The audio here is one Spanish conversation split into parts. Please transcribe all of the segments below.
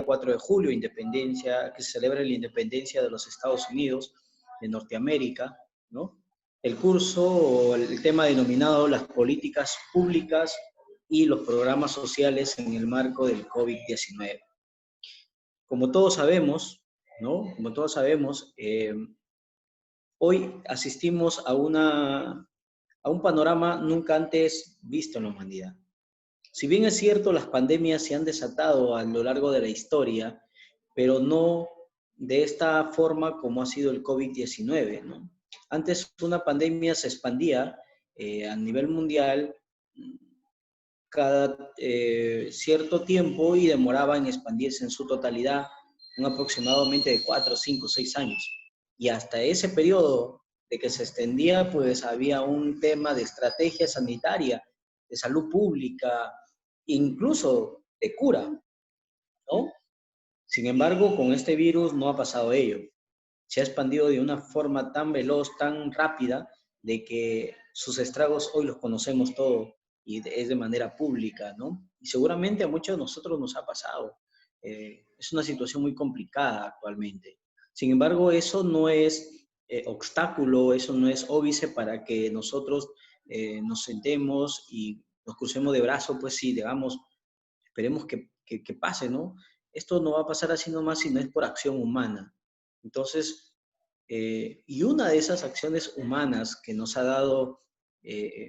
4 de julio, independencia, que se celebra la independencia de los Estados Unidos, de Norteamérica, ¿no? El curso o el tema denominado las políticas públicas y los programas sociales en el marco del COVID-19. Como todos sabemos, ¿no? Como todos sabemos, hoy asistimos a un panorama nunca antes visto en la humanidad. Si bien es cierto, las pandemias se han desatado a lo largo de la historia, pero no de esta forma como ha sido el COVID-19, ¿no? Antes una pandemia se expandía a nivel mundial cada cierto tiempo y demoraba en expandirse en su totalidad un aproximadamente de 4, 5, 6 años. Y hasta ese periodo de que se extendía, pues había un tema de estrategia sanitaria, de salud pública, incluso de cura, ¿no? Sin embargo, con este virus no ha pasado ello. Se ha expandido de una forma tan veloz, tan rápida, de que sus estragos hoy los conocemos todos y es de manera pública, ¿no? Y seguramente a muchos de nosotros nos ha pasado. Es una situación muy complicada actualmente. Sin embargo, eso no es obstáculo, eso no es óbice para que nosotros nos sentemos y nos crucemos de brazos, pues sí, digamos, esperemos que pase, ¿no? Esto no va a pasar así nomás si no es por acción humana. Entonces, y una de esas acciones humanas que nos ha dado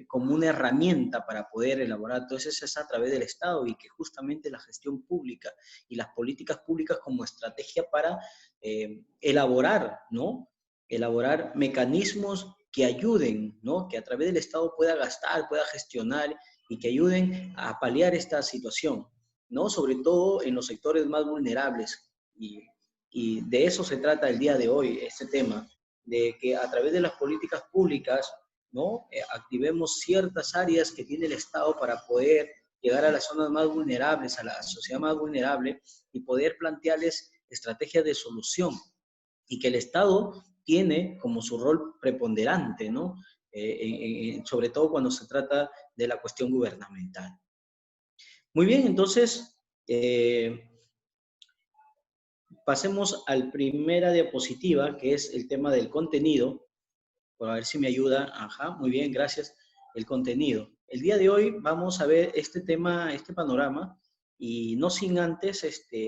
como una herramienta para poder elaborar todo eso es a través del Estado y que justamente la gestión pública y las políticas públicas como estrategia para elaborar, ¿no? Elaborar mecanismos que ayuden, ¿no? Que a través del Estado pueda gastar, pueda gestionar y que ayuden a paliar esta situación, ¿no? Sobre todo en los sectores más vulnerables. Y de eso se trata el día de hoy, este tema, de que a través de las políticas públicas, ¿no? Activemos ciertas áreas que tiene el Estado para poder llegar a las zonas más vulnerables, a la sociedad más vulnerable y poder plantearles estrategias de solución y que el Estado tiene como su rol preponderante, ¿no? Sobre todo cuando se trata de la cuestión gubernamental. Muy bien, entonces, pasemos a la primera diapositiva, que es el tema del contenido. Por a ver si me ayuda. Ajá, muy bien, gracias. El contenido. El día de hoy vamos a ver este tema, este panorama, y no sin antes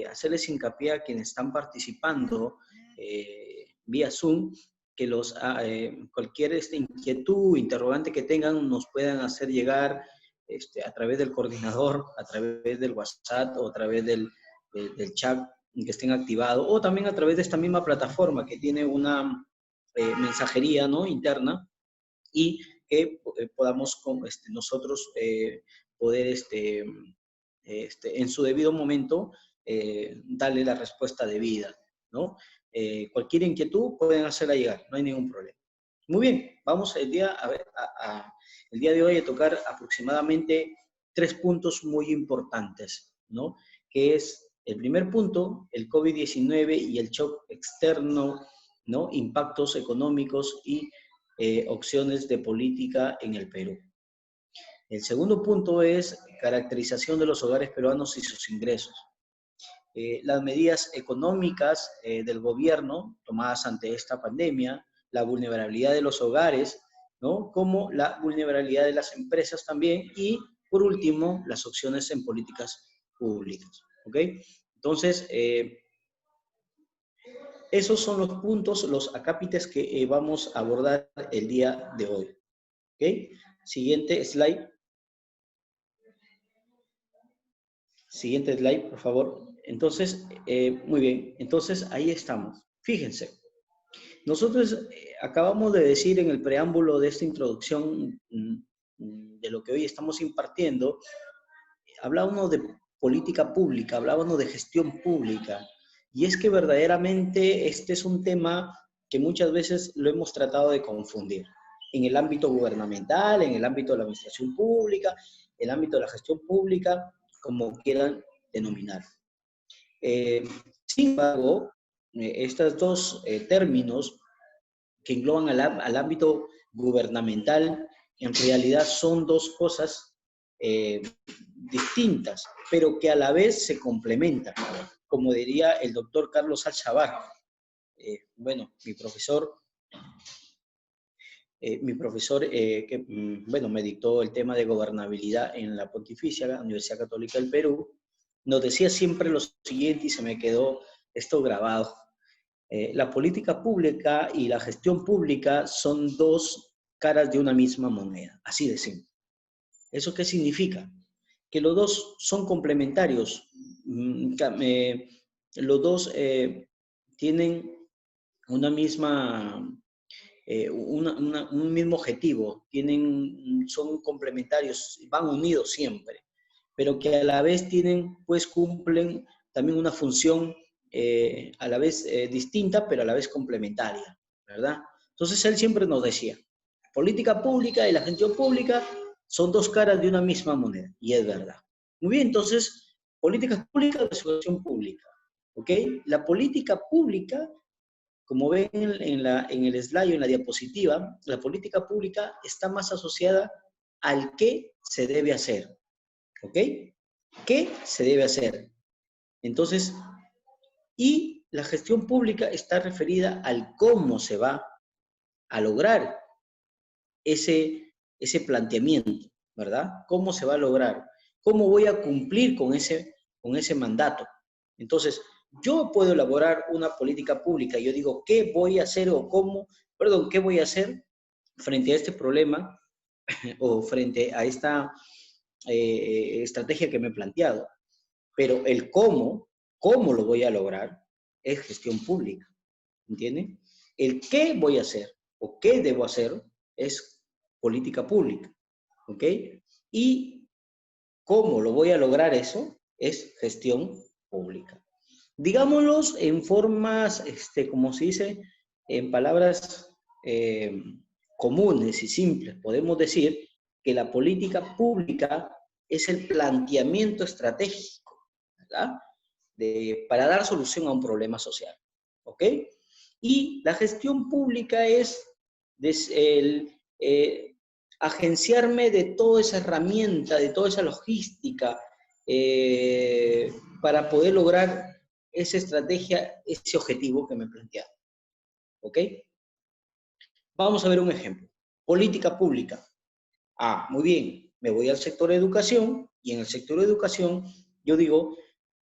hacerles hincapié a quienes están participando vía Zoom, que cualquier inquietud, interrogante que tengan, nos puedan hacer llegar a través del coordinador, a través del WhatsApp o a través del chat que estén activados, o también a través de esta misma plataforma que tiene una mensajería, ¿no? Interna, y que podamos nosotros poder en su debido momento darle la respuesta debida, ¿no? Cualquier inquietud pueden hacerla llegar, no hay ningún problema. Muy bien, vamos el día de hoy a tocar aproximadamente 3 puntos muy importantes, ¿no? Que es el primer punto, el COVID-19 y el shock externo, ¿no? Impactos económicos y opciones de política en el Perú. El segundo punto es caracterización de los hogares peruanos y sus ingresos. Las medidas económicas del gobierno tomadas ante esta pandemia, la vulnerabilidad de los hogares, ¿no? Como la vulnerabilidad de las empresas también y, por último, las opciones en políticas públicas. ¿Ok? Entonces, esos son los puntos, los acápites que vamos a abordar el día de hoy. ¿Ok? Siguiente slide. Siguiente slide, por favor. Entonces, muy bien. Entonces, ahí estamos. Fíjense. Nosotros acabamos de decir en el preámbulo de esta introducción de lo que hoy estamos impartiendo, hablábamos de política pública, hablábamos de gestión pública. Y es que verdaderamente este es un tema que muchas veces lo hemos tratado de confundir. En el ámbito gubernamental, en el ámbito de la administración pública, el ámbito de la gestión pública, como quieran denominar. Sin embargo, estos dos términos que engloban al ámbito gubernamental, en realidad son dos cosas distintas, pero que a la vez se complementan. como diría el doctor Carlos Alchavar. Bueno, mi profesor que, bueno, me dictó el tema de gobernabilidad en la Pontificia, la Universidad Católica del Perú, nos decía siempre lo siguiente y se me quedó esto grabado. La política pública y la gestión pública son dos caras de una misma moneda, así de simple. ¿Eso qué significa? Que los dos son complementarios. Los dos tienen una misma, un mismo objetivo, son complementarios, van unidos siempre, pero que a la vez pues cumplen también una función a la vez distinta, pero a la vez complementaria, ¿verdad? Entonces él siempre nos decía, la política pública y la gestión pública son dos caras de una misma moneda, y es verdad. Muy bien, entonces, políticas públicas de gestión pública, ¿ok? La política pública, como ven en el slide, en la diapositiva, la política pública está más asociada al qué se debe hacer, ¿ok? ¿Qué se debe hacer? Entonces, y la gestión pública está referida al cómo se va a lograr ese planteamiento, ¿verdad? ¿Cómo se va a lograr? ¿Cómo voy a cumplir con ese mandato? Entonces, yo puedo elaborar una política pública. Yo digo, ¿qué voy a hacer qué voy a hacer frente a este problema o frente a esta estrategia que me he planteado? Pero el cómo lo voy a lograr, es gestión pública, ¿entienden? El qué voy a hacer o qué debo hacer es política pública, ¿ok? Y cómo lo voy a lograr eso es gestión pública. Digámoslos en formas, como se dice, en palabras comunes y simples. Podemos decir que la política pública es el planteamiento estratégico, ¿verdad? Para dar solución a un problema social, ¿ok? Y la gestión pública es agenciarme de toda esa herramienta, de toda esa logística, para poder lograr esa estrategia, ese objetivo que me he planteado. ¿Ok? Vamos a ver un ejemplo. Política pública. Muy bien, me voy al sector de educación y en el sector de educación yo digo,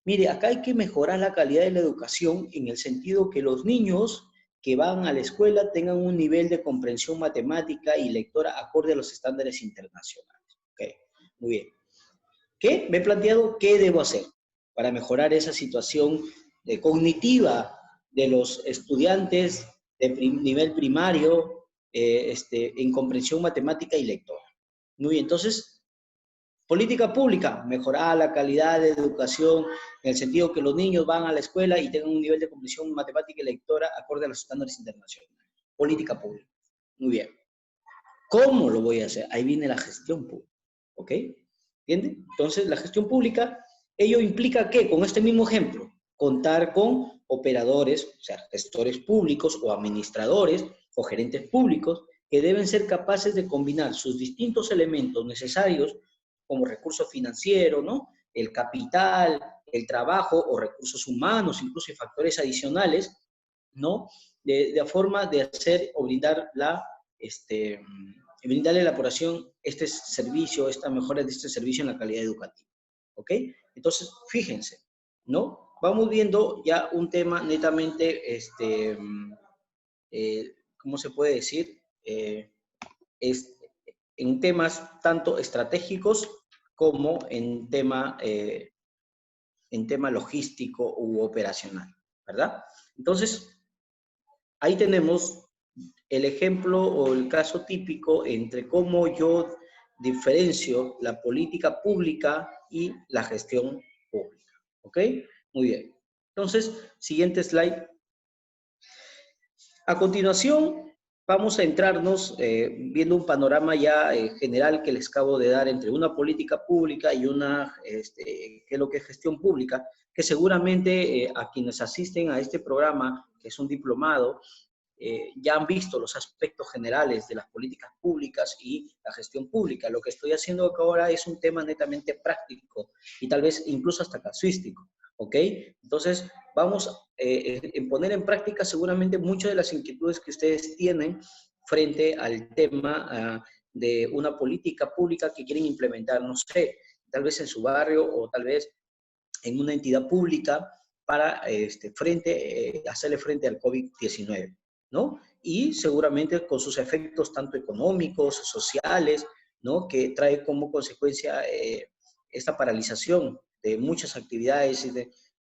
mire, acá hay que mejorar la calidad de la educación en el sentido que los niños que van a la escuela tengan un nivel de comprensión matemática y lectora acorde a los estándares internacionales. Ok, muy bien. ¿Qué? Me he planteado qué debo hacer para mejorar esa situación cognitiva de los estudiantes de nivel primario en comprensión matemática y lectora. Muy bien, entonces, política pública, mejorar la calidad de educación en el sentido que los niños van a la escuela y tengan un nivel de comprensión matemática y lectora acorde a los estándares internacionales. Política pública. Muy bien. ¿Cómo lo voy a hacer? Ahí viene la gestión pública. ¿Ok? ¿Entienden? Entonces, la gestión pública, ello implica que, con este mismo ejemplo, contar con operadores, o sea, gestores públicos o administradores o gerentes públicos que deben ser capaces de combinar sus distintos elementos necesarios como recursos financieros, ¿no? El capital, el trabajo o recursos humanos, incluso factores adicionales, ¿no? De forma de hacer o brindar brindarle a la población este servicio, esta mejora de este servicio en la calidad educativa. ¿Ok? Entonces, fíjense, ¿no? Vamos viendo ya un tema netamente, ¿cómo se puede decir? En temas tanto estratégicos como en tema logístico u operacional, ¿verdad? Entonces, ahí tenemos el ejemplo o el caso típico entre cómo yo diferencio la política pública y la gestión pública. ¿Ok? Muy bien. Entonces, siguiente slide. A continuación, vamos a entrarnos viendo un panorama ya general que les acabo de dar entre una política pública y qué es lo que es gestión pública, que seguramente a quienes asisten a este programa, que es un diplomado, ya han visto los aspectos generales de las políticas públicas y la gestión pública. Lo que estoy haciendo ahora es un tema netamente práctico y tal vez incluso hasta casuístico, ¿ok? Entonces, vamos a poner en práctica seguramente muchas de las inquietudes que ustedes tienen frente al tema de una política pública que quieren implementar, no sé, tal vez en su barrio o tal vez en una entidad pública para hacerle frente al COVID-19, ¿no? Y seguramente con sus efectos tanto económicos, sociales, ¿no? Que trae como consecuencia esta paralización de muchas actividades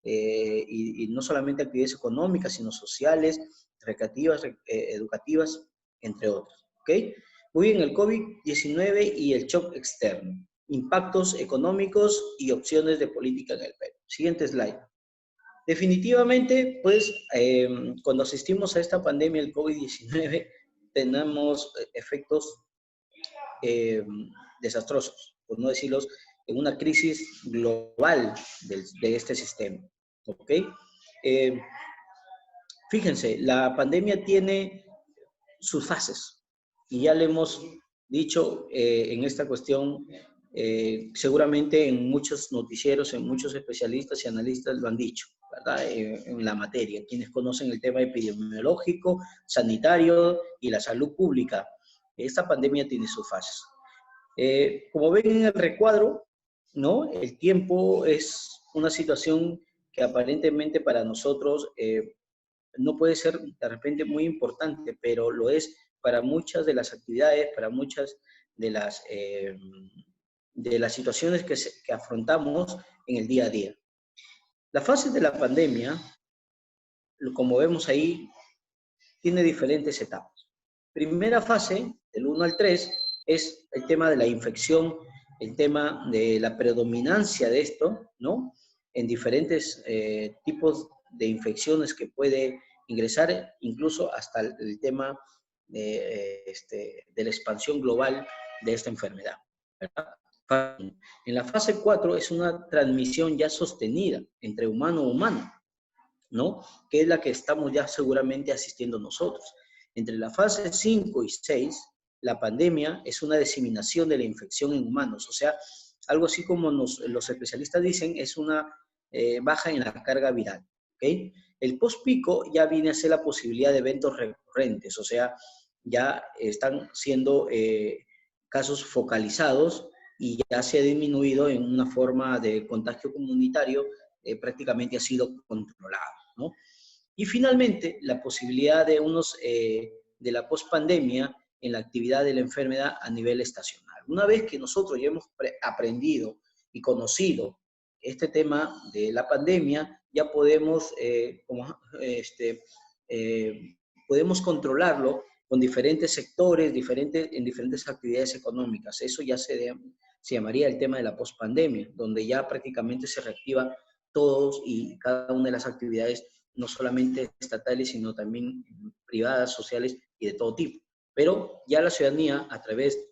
y no solamente actividades económicas, sino sociales, recreativas, educativas, entre otras, ¿ok? Muy bien, el COVID-19 y el shock externo, impactos económicos y opciones de política en el Perú. Siguiente slide. Definitivamente, pues, cuando asistimos a esta pandemia, el COVID-19, tenemos efectos eh, desastrosos, por no decirlos, en una crisis global de este sistema. ¿Ok? Eh, Fíjense, la pandemia tiene sus fases y ya le hemos dicho en esta cuestión, seguramente en muchos noticieros, en muchos especialistas y analistas lo han dicho, ¿verdad? En la materia, quienes conocen el tema epidemiológico, sanitario y la salud pública. Esta pandemia tiene sus fases. Como ven en el recuadro, ¿no? El tiempo es una situación que aparentemente para nosotros no puede ser de repente muy importante, pero lo es para muchas de las actividades, para muchas de las situaciones que afrontamos en el día a día. La fase de la pandemia, como vemos ahí, tiene diferentes etapas. Primera fase, del 1 al 3, es el tema de la infección, el tema de la predominancia de esto, ¿no? En diferentes tipos de infecciones que puede ingresar, incluso hasta el tema de la expansión global de esta enfermedad, ¿verdad? En la fase 4 es una transmisión ya sostenida entre humano a humano, ¿no? Que es la que estamos ya seguramente asistiendo nosotros. Entre la fase 5 y 6, la pandemia es una diseminación de la infección en humanos, o sea, algo así como los especialistas dicen, es una baja en la carga viral, ¿ok? El post-pico ya viene a ser la posibilidad de eventos recurrentes, o sea, ya están siendo casos focalizados y ya se ha disminuido en una forma de contagio comunitario, prácticamente ha sido controlado, ¿no? Y finalmente, la posibilidad de la pospandemia en la actividad de la enfermedad a nivel estacional. Una vez que nosotros ya hemos aprendido y conocido este tema de la pandemia, ya podemos, podemos controlarlo con diferentes sectores, en diferentes actividades económicas. Eso ya se llamaría el tema de la pospandemia, donde ya prácticamente se reactiva todos y cada una de las actividades, no solamente estatales, sino también privadas, sociales y de todo tipo. Pero ya la ciudadanía, a través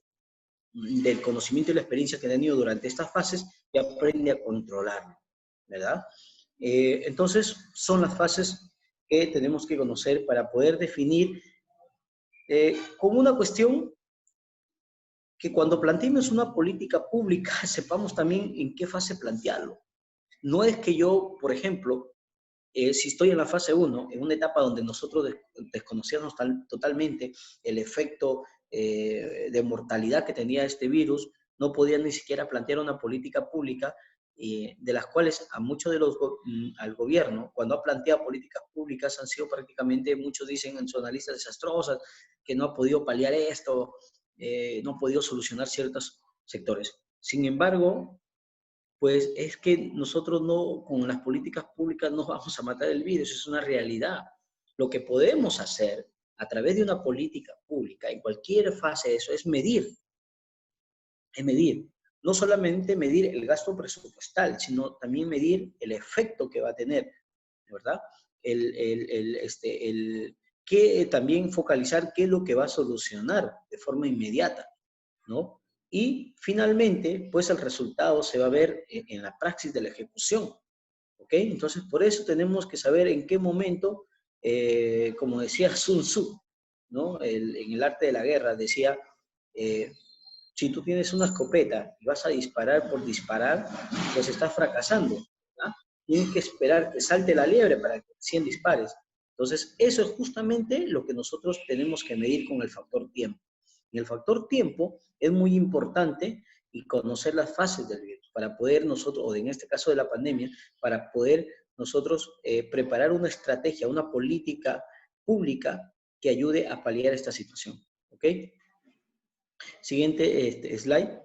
del conocimiento y la experiencia que ha tenido durante estas fases, ya aprende a controlarlo, ¿verdad? Entonces, son las fases que tenemos que conocer para poder definir como una cuestión que cuando planteemos una política pública sepamos también en qué fase plantearlo. No es que yo, por ejemplo, si estoy en la fase 1, en una etapa donde nosotros desconocíamos totalmente el efecto de mortalidad que tenía este virus, no podía ni siquiera plantear una política pública de las cuales a muchos al gobierno, cuando ha planteado políticas públicas, han sido prácticamente, muchos dicen, son analistas desastrosas, que no ha podido paliar esto, no ha podido solucionar ciertos sectores. Sin embargo, pues es que nosotros no, con las políticas públicas no vamos a matar el virus, es una realidad. Lo que podemos hacer a través de una política pública en cualquier fase de eso es medir. No solamente medir el gasto presupuestal, sino también medir el efecto que va a tener, ¿verdad? Que también focalizar qué es lo que va a solucionar de forma inmediata, ¿no? Y finalmente, pues el resultado se va a ver en la praxis de la ejecución, ¿ok? Entonces, por eso tenemos que saber en qué momento, como decía Sun Tzu, ¿no? En el arte de la guerra, decía, eh, si tú tienes una escopeta y vas a disparar por disparar, pues estás fracasando, ¿verdad? tienes que esperar que salte la liebre para que recién dispares. Entonces, eso es justamente lo que nosotros tenemos que medir con el factor tiempo. En el factor tiempo es muy importante y conocer las fases del virus para poder nosotros, o en este caso de la pandemia, para poder nosotros preparar una estrategia, una política pública que ayude a paliar esta situación. ¿Ok? Siguiente slide.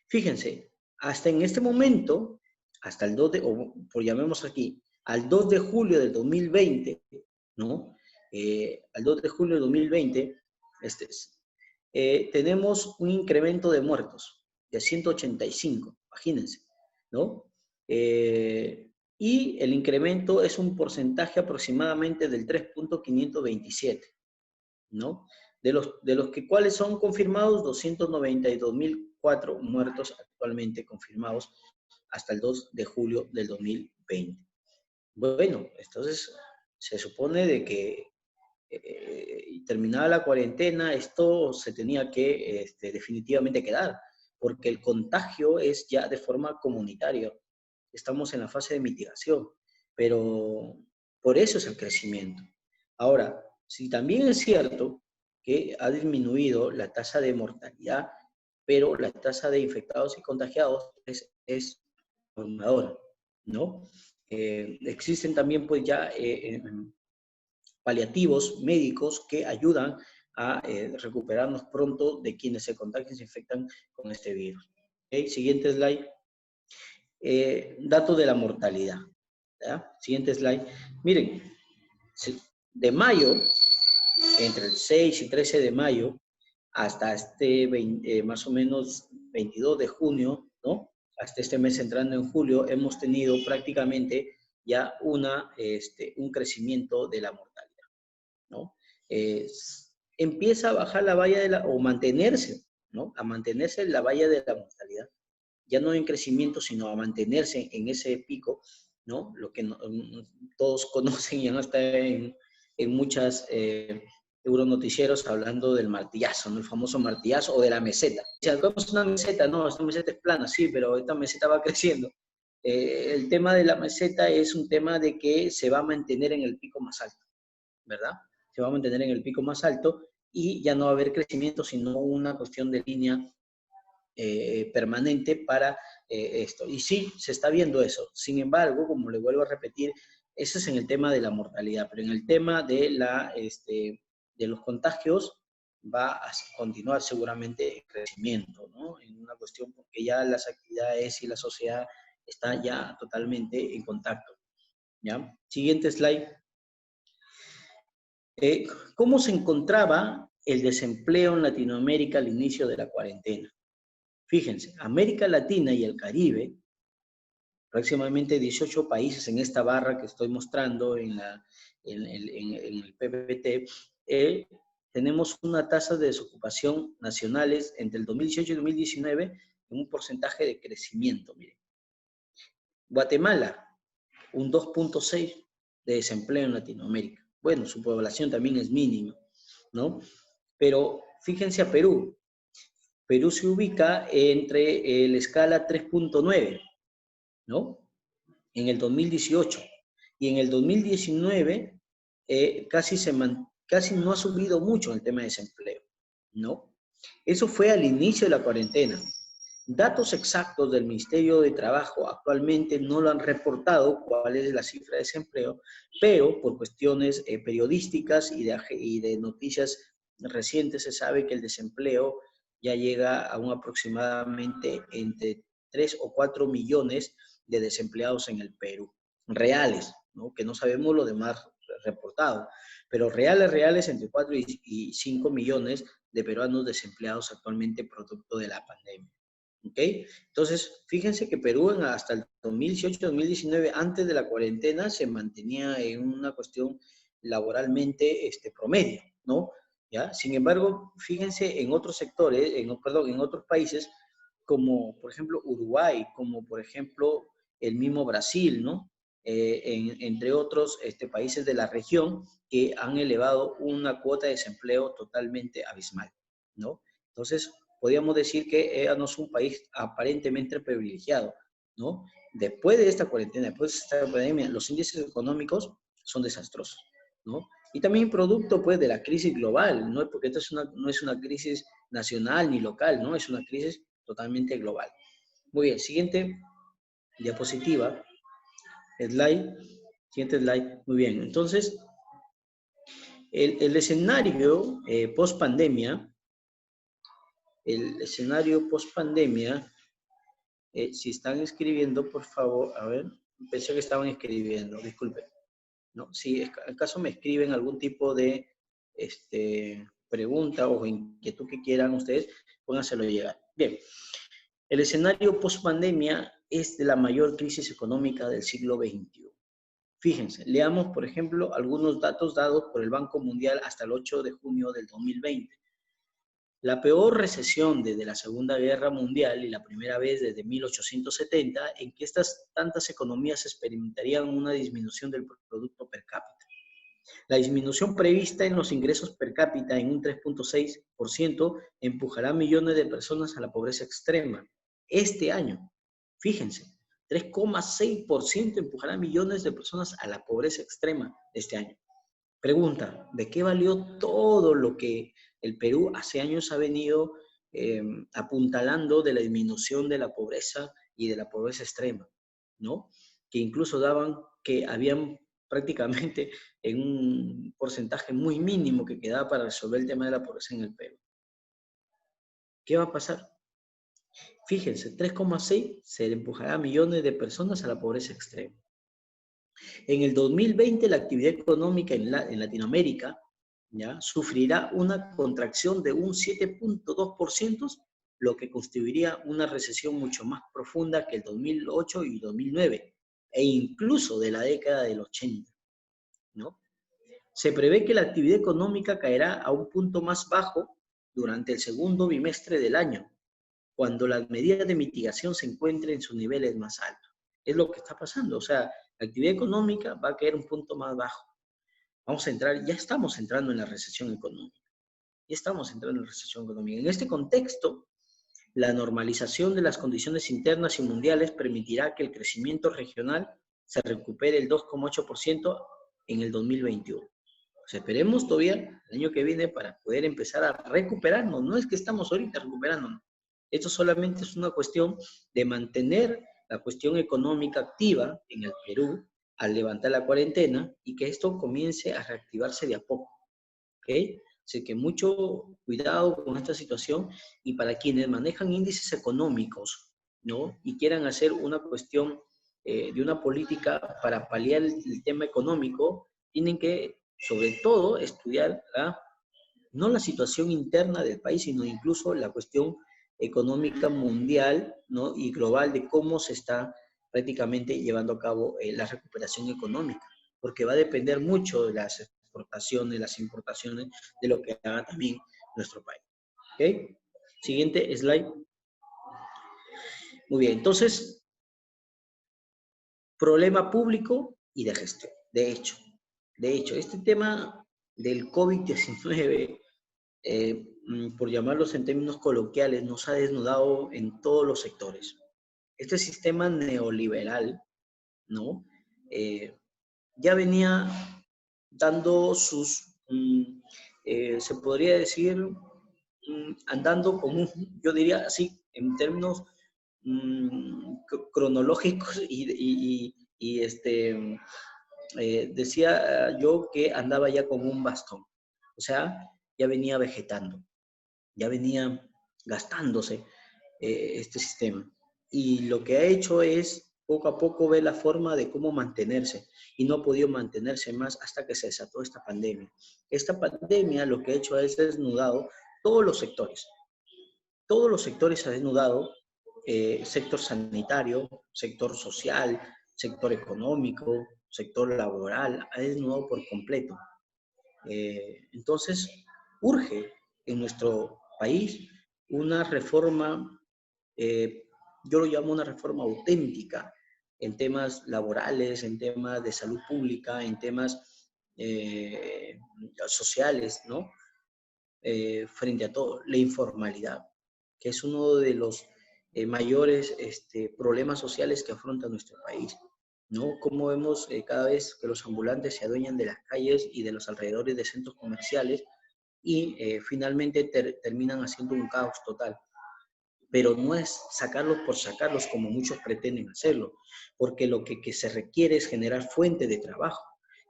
Fíjense, hasta en este momento, hasta el 2 de, o por llamemos aquí, al 2 de julio del 2020, ¿no? Al 2 de julio del 2020, tenemos un incremento de muertos de 185, imagínense, ¿no? Y el incremento es un porcentaje aproximadamente del 3.527, ¿no? De los que cuáles son confirmados, 292.004 muertos actualmente confirmados hasta el 2 de julio del 2020. Bueno, entonces se supone de que terminada la cuarentena, esto se tenía que definitivamente quedar, porque el contagio es ya de forma comunitaria. Estamos en la fase de mitigación, pero por eso es el crecimiento. Ahora, si también es cierto que ha disminuido la tasa de mortalidad, pero la tasa de infectados y contagiados es abrumadora, ¿no? Existen también pues ya paliativos médicos que ayudan a recuperarnos pronto de quienes se contagian y se infectan con este virus. ¿Okay? Siguiente slide. Datos de la mortalidad. ¿Ya? Siguiente slide. Miren, de mayo, entre el 6 y 13 de mayo, hasta más o menos 22 de junio, ¿no? Hasta este mes entrando en julio, hemos tenido prácticamente ya un crecimiento de la mortalidad, ¿no? Empieza a bajar la valla o mantenerse, ¿no? A mantenerse la valla de la mortalidad. Ya no en crecimiento, sino a mantenerse en ese pico, ¿no? Lo que todos conocen, ya no está en muchas euronoticieros hablando del martillazo, ¿no? El famoso martillazo o de la meseta. Si hagamos una meseta, no, esta meseta es plana, sí, pero esta meseta va creciendo. El tema de la meseta es un tema de que se va a mantener en el pico más alto, ¿verdad? Se va a mantener en el pico más alto y ya no va a haber crecimiento, sino una cuestión de línea permanente para esto. Y sí, se está viendo eso. Sin embargo, como le vuelvo a repetir, eso es en el tema de la mortalidad, pero en el tema de, de los contagios va a continuar seguramente el crecimiento, ¿no? En una cuestión porque ya las actividades y la sociedad están ya totalmente en contacto, ¿ya? Siguiente slide. ¿Cómo se encontraba el desempleo en Latinoamérica al inicio de la cuarentena? Fíjense, América Latina y el Caribe, aproximadamente 18 países en esta barra que estoy mostrando en el PPT, tenemos una tasa de desocupación nacionales entre el 2018 y 2019 en un porcentaje de crecimiento. Miren. Guatemala, un 2.6 de desempleo en Latinoamérica. Bueno, su población también es mínima, ¿no? Pero fíjense a Perú. Perú se ubica entre la escala 3.9, ¿no? En el 2018. Y en el 2019 casi no ha subido mucho el tema de desempleo, ¿no? Eso fue al inicio de la cuarentena. Datos exactos del Ministerio de Trabajo actualmente no lo han reportado cuál es la cifra de desempleo, pero por cuestiones periodísticas y de noticias recientes se sabe que el desempleo ya llega a un aproximadamente entre 3 o 4 millones de desempleados en el Perú, reales, ¿no? Que no sabemos lo demás reportado, pero reales entre 4 y 5 millones de peruanos desempleados actualmente producto de la pandemia. ¿Ok? Entonces, fíjense que Perú hasta el 2018-2019, antes de la cuarentena, se mantenía en una cuestión laboralmente promedio, ¿no? ¿Ya? Sin embargo, fíjense en otros sectores, en otros países, como por ejemplo Uruguay, como por ejemplo el mismo Brasil, ¿no? Entre otros países de la región que han elevado una cuota de desempleo totalmente abismal, ¿no? Entonces, podríamos decir que éramos un país aparentemente privilegiado, ¿no? Después de esta cuarentena, después de esta pandemia, los índices económicos son desastrosos, ¿no? Y también producto, pues, de la crisis global, ¿no? Porque esta no es una crisis nacional ni local, ¿no? Es una crisis totalmente global. Muy bien, siguiente diapositiva, slide, siguiente slide, muy bien. Entonces, el escenario post-pandemia, si están escribiendo, por favor, a ver, pensé que estaban escribiendo, disculpen. ¿No? Si acaso me escriben algún tipo de pregunta o inquietud que quieran ustedes, pónganselo llegar. Bien, el escenario post-pandemia es de la mayor crisis económica del siglo XXI. Fíjense, leamos, por ejemplo, algunos datos dados por el Banco Mundial hasta el 8 de junio del 2020. La peor recesión desde la Segunda Guerra Mundial y la primera vez desde 1870 en que estas tantas economías experimentarían una disminución del Producto Per Cápita. La disminución prevista en los ingresos per cápita en un 3.6% empujará a millones de personas a la pobreza extrema. Este año, fíjense, 3,6% empujará a millones de personas a la pobreza extrema este año. Pregunta, ¿de qué valió todo lo que el Perú hace años ha venido apuntalando de la disminución de la pobreza y de la pobreza extrema, ¿no? Que incluso daban que habían prácticamente en un porcentaje muy mínimo que quedaba para resolver el tema de la pobreza en el Perú. ¿Qué va a pasar? Fíjense, 3,6 se empujará a millones de personas a la pobreza extrema. En el 2020 la actividad económica en Latinoamérica ¿ya? Sufrirá una contracción de un 7.2%, lo que constituiría una recesión mucho más profunda que el 2008 y 2009, e incluso de la década del 80, ¿no? Se prevé que la actividad económica caerá a un punto más bajo durante el segundo bimestre del año, cuando las medidas de mitigación se encuentren en sus niveles más altos. Es lo que está pasando, o sea, la actividad económica va a caer un punto más bajo. Vamos a entrar, ya estamos entrando en la recesión económica. Ya estamos entrando en recesión económica. En este contexto, la normalización de las condiciones internas y mundiales permitirá que el crecimiento regional se recupere el 2,8% en el 2021. Pues esperemos todavía el año que viene para poder empezar a recuperarnos. No es que estamos ahorita recuperándonos. Esto solamente es una cuestión de mantener la cuestión económica activa en el Perú al levantar la cuarentena y que esto comience a reactivarse de a poco. ¿Ok? Así que mucho cuidado con esta situación y para quienes manejan índices económicos, ¿no? Y quieran hacer una cuestión de una política para paliar el tema económico, tienen que, sobre todo, estudiar no la situación interna del país, sino incluso la cuestión económica mundial, ¿no? Y global de cómo se está prácticamente llevando a cabo la recuperación económica, porque va a depender mucho de las exportaciones, las importaciones, de lo que haga también nuestro país. ¿Ok? Siguiente slide. Muy bien, entonces, problema público y de gestión. De hecho, este tema del COVID-19, por llamarlos en términos coloquiales, nos ha desnudado en todos los sectores. Este sistema neoliberal, ¿no? Ya venía dando sus, se podría decir, andando con un, yo diría así, en términos cronológicos decía yo que andaba ya con un bastón. O sea, ya venía vegetando, ya venía gastándose este sistema. Y lo que ha hecho es poco a poco ver la forma de cómo mantenerse y no ha podido mantenerse más hasta que se desató esta pandemia. Esta pandemia lo que ha hecho es desnudado todos los sectores. Todos los sectores se ha desnudado, sector sanitario, sector social, sector económico, sector laboral, ha desnudado por completo. Entonces, urge en nuestro país una reforma, yo lo llamo una reforma auténtica en temas laborales, en temas de salud pública, en temas sociales, ¿no? Frente a todo, la informalidad, que es uno de los mayores problemas sociales que afronta nuestro país, ¿no? Como vemos cada vez que los ambulantes se adueñan de las calles y de los alrededores de centros comerciales y finalmente terminan haciendo un caos total. Pero no es sacarlos por sacarlos como muchos pretenden hacerlo, porque lo que se requiere es generar fuente de trabajo.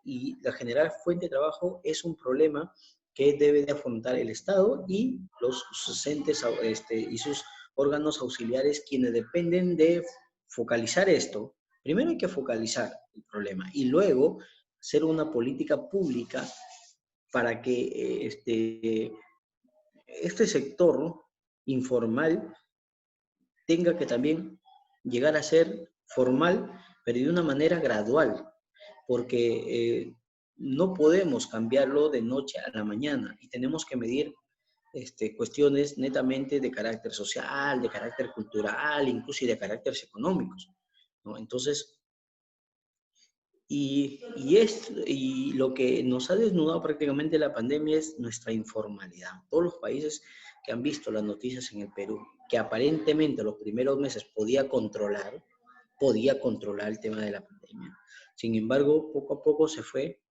Y la generar fuente de trabajo es un problema que debe de afrontar el Estado y sus entes y sus órganos auxiliares, quienes dependen de focalizar esto. Primero hay que focalizar el problema y luego hacer una política pública para que este sector informal tenga que también llegar a ser formal, pero de una manera gradual, porque no podemos cambiarlo de noche a la mañana y tenemos que medir cuestiones netamente de carácter social, de carácter cultural, incluso y de caracteres económicos, ¿no? Entonces, y lo que nos ha desnudado prácticamente la pandemia es nuestra informalidad. Todos los países que han visto las noticias en el Perú, que aparentemente los primeros meses podía controlar el tema de la pandemia. Sin embargo, poco a poco se fue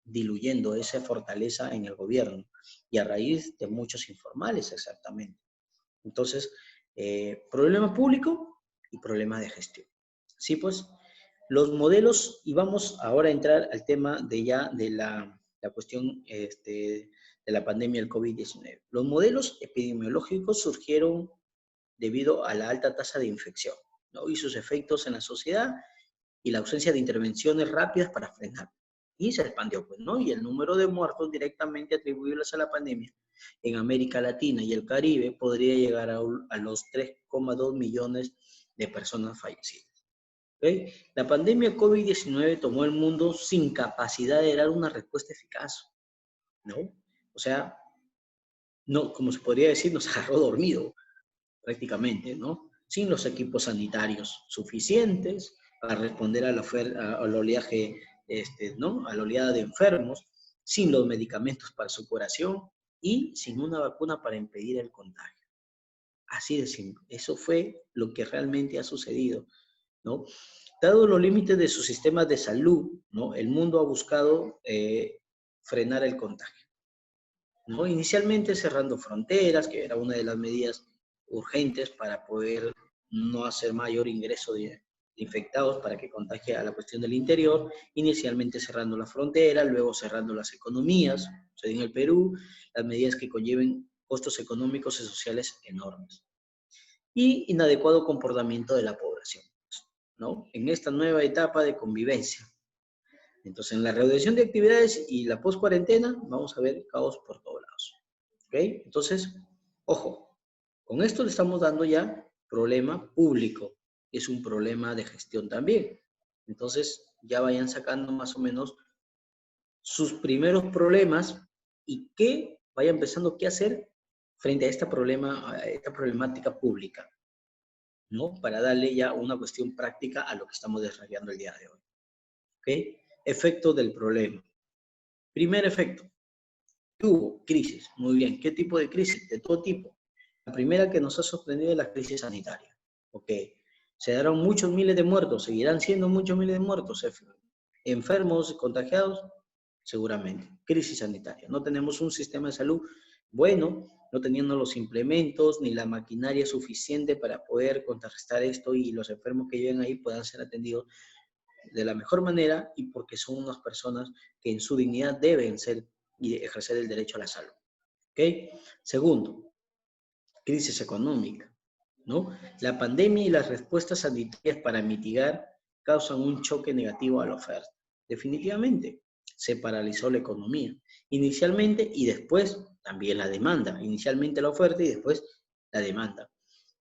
diluyendo esa fortaleza en el gobierno y a raíz de muchos informales exactamente. Entonces, problema público y problema de gestión. Sí, pues, los modelos, y vamos ahora a entrar al tema de la cuestión de la pandemia del COVID-19. Los modelos epidemiológicos surgieron debido a la alta tasa de infección, ¿no? Y sus efectos en la sociedad y la ausencia de intervenciones rápidas para frenar. Y se expandió, pues, ¿no? Y el número de muertos directamente atribuibles a la pandemia en América Latina y el Caribe podría llegar a los 3,2 millones de personas fallecidas. ¿Okay? La pandemia COVID-19 tomó el mundo sin capacidad de dar una respuesta eficaz, ¿no? O sea, no, como se podría decir, nos agarró dormido prácticamente, ¿no? Sin los equipos sanitarios suficientes para responder al oleaje, ¿no? A la oleada de enfermos, sin los medicamentos para su curación y sin una vacuna para impedir el contagio. Así de simple. Eso fue lo que realmente ha sucedido, ¿no? Dado los límites de sus sistemas de salud, ¿no? El mundo ha buscado frenar el contagio, ¿no? Inicialmente cerrando fronteras, que era una de las medidas urgentes para poder no hacer mayor ingreso de infectados para que contagie a la cuestión del interior, inicialmente cerrando la frontera, luego cerrando las economías, o sea, en el Perú, las medidas que conlleven costos económicos y sociales enormes. Y inadecuado comportamiento de la población, ¿no? En esta nueva etapa de convivencia. Entonces, en la reducción de actividades y la post-cuarentena, vamos a ver caos por todos lados. ¿Ok? Entonces, ojo, con esto le estamos dando ya problema público. Es un problema de gestión también. Entonces, ya vayan sacando más o menos sus primeros problemas y qué vayan pensando qué hacer frente a a esta problemática pública, ¿no? Para darle ya una cuestión práctica a lo que estamos desarrollando el día de hoy. ¿Ok? Efecto del problema. Primer efecto, hubo crisis. Muy bien, ¿qué tipo de crisis? De todo tipo. La primera que nos ha sorprendido es la crisis sanitaria. ¿Ok? Se darán muchos miles de muertos, seguirán siendo muchos miles de muertos. Enfermos, contagiados, seguramente. Crisis sanitaria. No tenemos un sistema de salud bueno, no teniendo los implementos ni la maquinaria suficiente para poder contrarrestar esto y los enfermos que lleguen ahí puedan ser atendidos de la mejor manera y porque son unas personas que en su dignidad deben ser y ejercer el derecho a la salud. ¿Ok? Segundo, crisis económica, ¿no? La pandemia y las respuestas sanitarias para mitigar causan un choque negativo a la oferta. Definitivamente, se paralizó la economía. Inicialmente y después también la demanda. Inicialmente la oferta y después la demanda.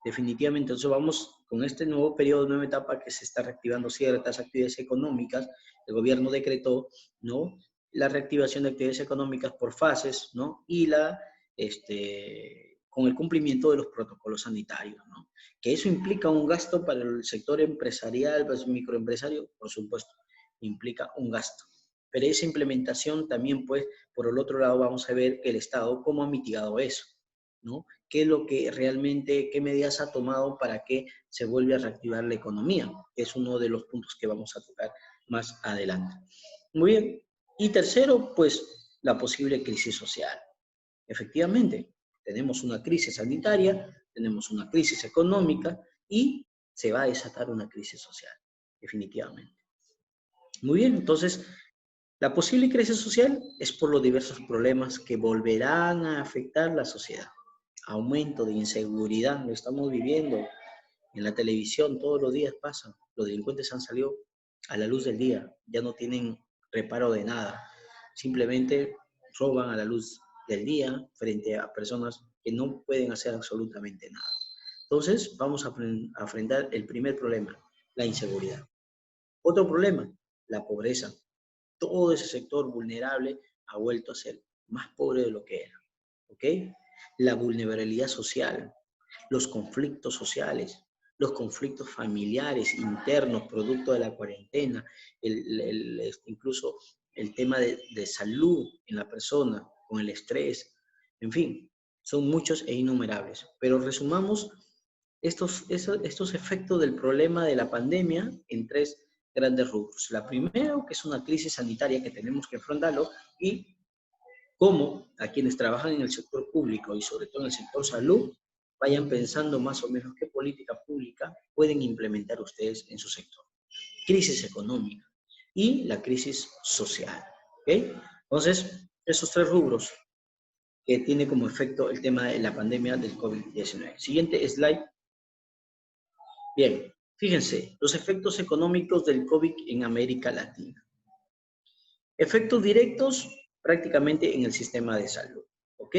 Definitivamente, entonces vamos con este nuevo periodo, nueva etapa que se está reactivando ciertas actividades económicas. El gobierno decretó, ¿no? La reactivación de actividades económicas por fases, ¿no? Y con el cumplimiento de los protocolos sanitarios, ¿no? Que eso implica un gasto para el sector empresarial, para el microempresario, por supuesto, implica un gasto. Pero esa implementación también, pues, por el otro lado, vamos a ver el Estado cómo ha mitigado eso, ¿no? ¿Qué es lo que realmente, qué medidas ha tomado para que se vuelva a reactivar la economía? Es uno de los puntos que vamos a tocar más adelante. Muy bien. Y tercero, pues la posible crisis social. Efectivamente, tenemos una crisis sanitaria, tenemos una crisis económica y se va a desatar una crisis social, definitivamente. Muy bien, entonces, la posible crisis social es por los diversos problemas que volverán a afectar la sociedad. Aumento de inseguridad, lo estamos viviendo en la televisión, todos los días pasa. Los delincuentes han salido a la luz del día, ya no tienen reparo de nada. Simplemente roban a la luz del día frente a personas que no pueden hacer absolutamente nada. Entonces, vamos a enfrentar el primer problema, la inseguridad. Otro problema, la pobreza. Todo ese sector vulnerable ha vuelto a ser más pobre de lo que era. ¿Ok? La vulnerabilidad social, los conflictos sociales, los conflictos familiares internos producto de la cuarentena, incluso el tema de salud en la persona, con el estrés, en fin, son muchos e innumerables. Pero resumamos estos efectos del problema de la pandemia en tres grandes rubros. La primera, que es una crisis sanitaria que tenemos que afrontarlo, y cómo a quienes trabajan en el sector público y sobre todo en el sector salud vayan pensando más o menos qué política pública pueden implementar ustedes en su sector. Crisis económica y la crisis social. ¿Okay? Entonces, esos tres rubros que tiene como efecto el tema de la pandemia del COVID-19. Siguiente slide. Bien, fíjense, los efectos económicos del COVID en América Latina. Efectos directos prácticamente en el sistema de salud. ¿Ok?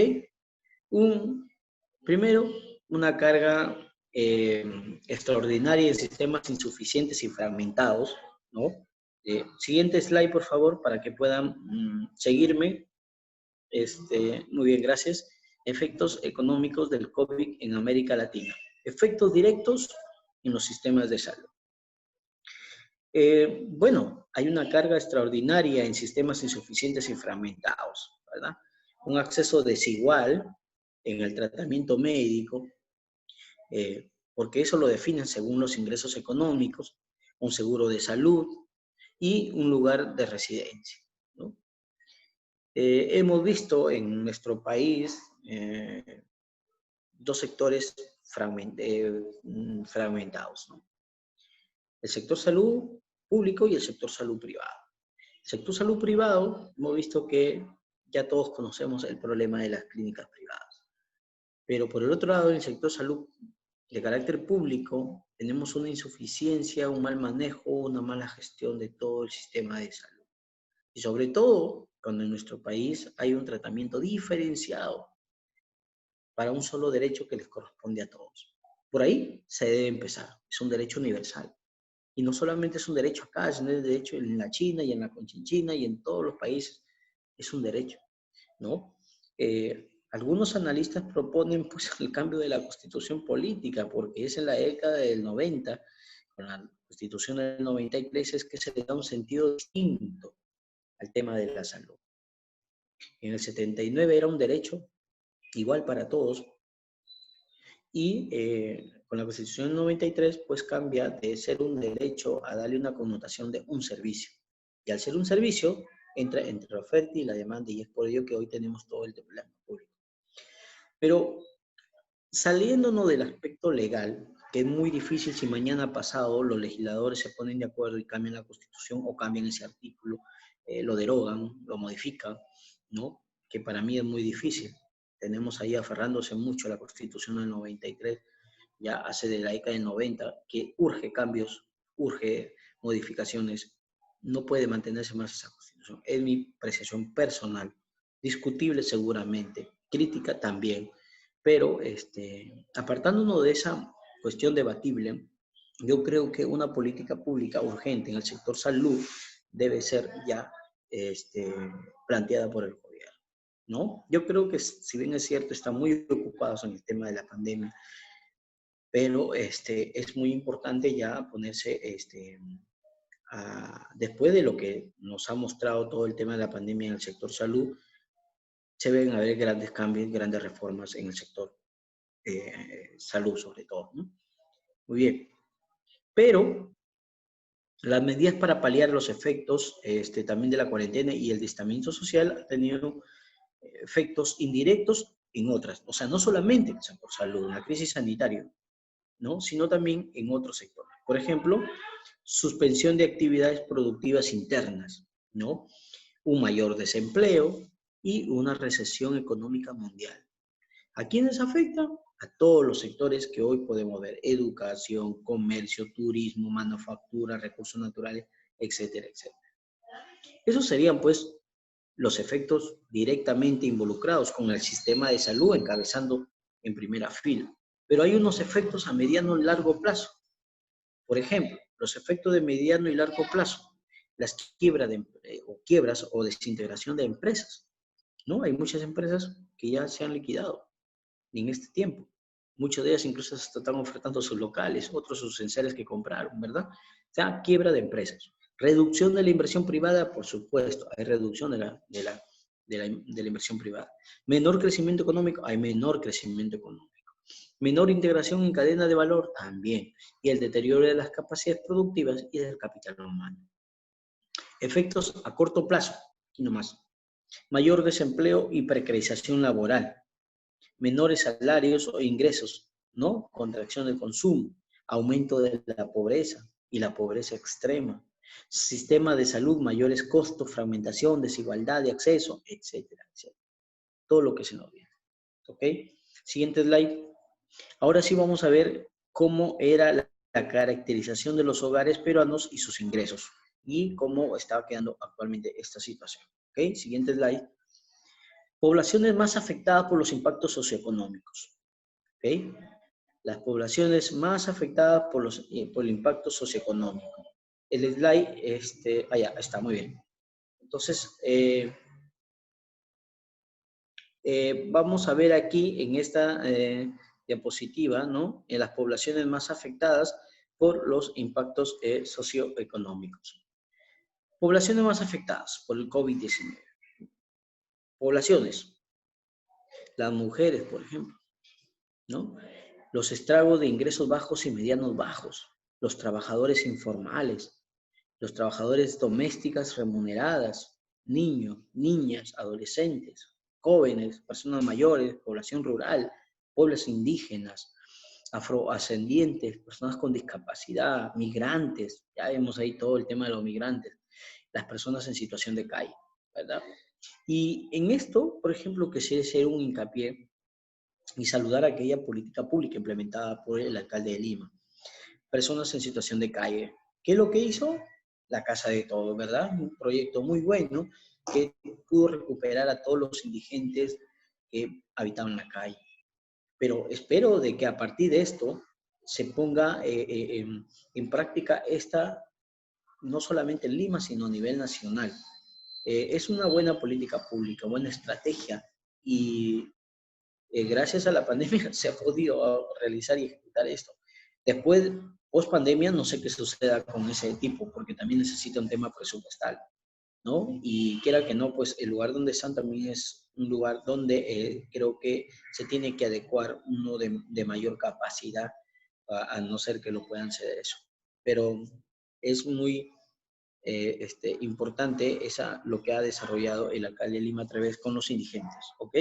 Primero, una carga extraordinaria en sistemas insuficientes y fragmentados, ¿no? Siguiente slide, por favor, para que puedan seguirme. Muy bien, gracias. Efectos económicos del COVID en América Latina. Efectos directos en los sistemas de salud. Bueno, hay una carga extraordinaria en sistemas insuficientes y fragmentados, ¿verdad? Un acceso desigual en el tratamiento médico, porque eso lo definen según los ingresos económicos, un seguro de salud y un lugar de residencia, ¿no? Hemos visto en nuestro país dos sectores fragmentados, ¿no? El sector salud público y el sector salud privado. El sector salud privado, hemos visto que ya todos conocemos el problema de las clínicas privadas. Pero por el otro lado, en el sector salud de carácter público, tenemos una insuficiencia, un mal manejo, una mala gestión de todo el sistema de salud. Y sobre todo, cuando en nuestro país hay un tratamiento diferenciado para un solo derecho que les corresponde a todos. Por ahí se debe empezar. Es un derecho universal. Y no solamente es un derecho acá, sino es un derecho en la China y en la Conchinchina y en todos los países. Es un derecho, ¿no? Algunos analistas proponen pues, el cambio de la constitución política, porque es en la década del 90, con la constitución del 93, es que se le da un sentido distinto al tema de la salud. En el 79 era un derecho igual para todos, y con la Constitución del 93, pues cambia de ser un derecho a darle una connotación de un servicio. Y al ser un servicio, entra entre la oferta y la demanda, y es por ello que hoy tenemos todo el problema público. Pero saliéndonos del aspecto legal, que es muy difícil si mañana pasado los legisladores se ponen de acuerdo y cambian la Constitución o cambian ese artículo, lo derogan, lo modifican, ¿no? Que para mí es muy difícil. Tenemos ahí aferrándose mucho a la Constitución del 93, ya hace de la década del 90, que urge cambios, urge modificaciones. No puede mantenerse más esa Constitución. Es mi apreciación personal, discutible seguramente, crítica también, pero apartándonos de esa cuestión debatible, yo creo que una política pública urgente en el sector salud debe ser ya planteada por el gobierno, ¿no? Yo creo que, si bien es cierto, están muy ocupados en el tema de la pandemia, pero es muy importante ya ponerse, después de lo que nos ha mostrado todo el tema de la pandemia en el sector salud, se ven a ver grandes cambios, grandes reformas en el sector salud sobre todo, ¿no? Muy bien. Pero las medidas para paliar los efectos también de la cuarentena y el distanciamiento social han tenido efectos indirectos en otras. O sea, no solamente en el sector salud, una crisis sanitaria, ¿no? Sino también en otros sectores. Por ejemplo, suspensión de actividades productivas internas, ¿no? Un mayor desempleo y una recesión económica mundial. ¿A quiénes afecta? A todos los sectores que hoy podemos ver: educación, comercio, turismo, manufactura, recursos naturales, etcétera, etcétera. Esos serían, pues, los efectos directamente involucrados con el sistema de salud encabezando en primera fila. Pero hay unos efectos a mediano y largo plazo. Por ejemplo, los efectos de mediano y largo plazo, las quiebras o desintegración de empresas, ¿no? Hay muchas empresas que ya se han liquidado en este tiempo. Muchas de ellas incluso están ofertando sus locales, otros sus enseres que compraron, ¿verdad? O sea, quiebra de empresas. Reducción de la inversión privada, por supuesto, hay reducción de la inversión privada. Menor crecimiento económico, hay menor crecimiento económico. Menor integración en cadena de valor, también. Y el deterioro de las capacidades productivas y del capital humano. Efectos a corto plazo, y no más. Mayor desempleo y precarización laboral. Menores salarios o ingresos, ¿no? Contracción del consumo, aumento de la pobreza y la pobreza extrema, sistema de salud, mayores costos, fragmentación, desigualdad de acceso, etcétera, etcétera. Todo lo que se nos viene. ¿Ok? Siguiente slide. Ahora sí vamos a ver cómo era la caracterización de los hogares peruanos y sus ingresos y cómo está quedando actualmente esta situación. ¿Ok? Siguiente slide. Poblaciones más afectadas por los impactos socioeconómicos. ¿Ok? Las poblaciones más afectadas por el impacto socioeconómico. El slide, allá está, muy bien. Entonces, vamos a ver aquí en esta diapositiva, ¿no? En las poblaciones más afectadas por los impactos socioeconómicos. Poblaciones más afectadas por el COVID-19. Poblaciones. Las mujeres, por ejemplo, ¿no? Los estragos de ingresos bajos y medianos bajos. Los trabajadores informales. Los trabajadores domésticas remuneradas. Niños, niñas, adolescentes, jóvenes, personas mayores, población rural, pueblos indígenas, afroascendientes, personas con discapacidad, migrantes, ya vemos ahí todo el tema de los migrantes, las personas en situación de calle, ¿verdad? Y en esto, por ejemplo, quisiera hacer un hincapié y saludar aquella política pública implementada por el alcalde de Lima. Personas en situación de calle. ¿Qué es lo que hizo? La Casa de Todos, ¿verdad? Un proyecto muy bueno que pudo recuperar a todos los indigentes que habitaban la calle. Pero espero de que a partir de esto se ponga en práctica esta, no solamente en Lima, sino a nivel nacional. Es una buena política pública, buena estrategia, y gracias a la pandemia se ha podido realizar y ejecutar esto. Después, post pandemia, no sé qué suceda con ese tipo, porque también necesita un tema presupuestal, ¿no? Y quiera que no, pues el lugar donde están también es un lugar donde creo que se tiene que adecuar uno de mayor capacidad, a no ser que lo puedan ceder eso. Pero es muy importante lo que ha desarrollado el alcalde de Lima a través con los indigentes, ¿ok?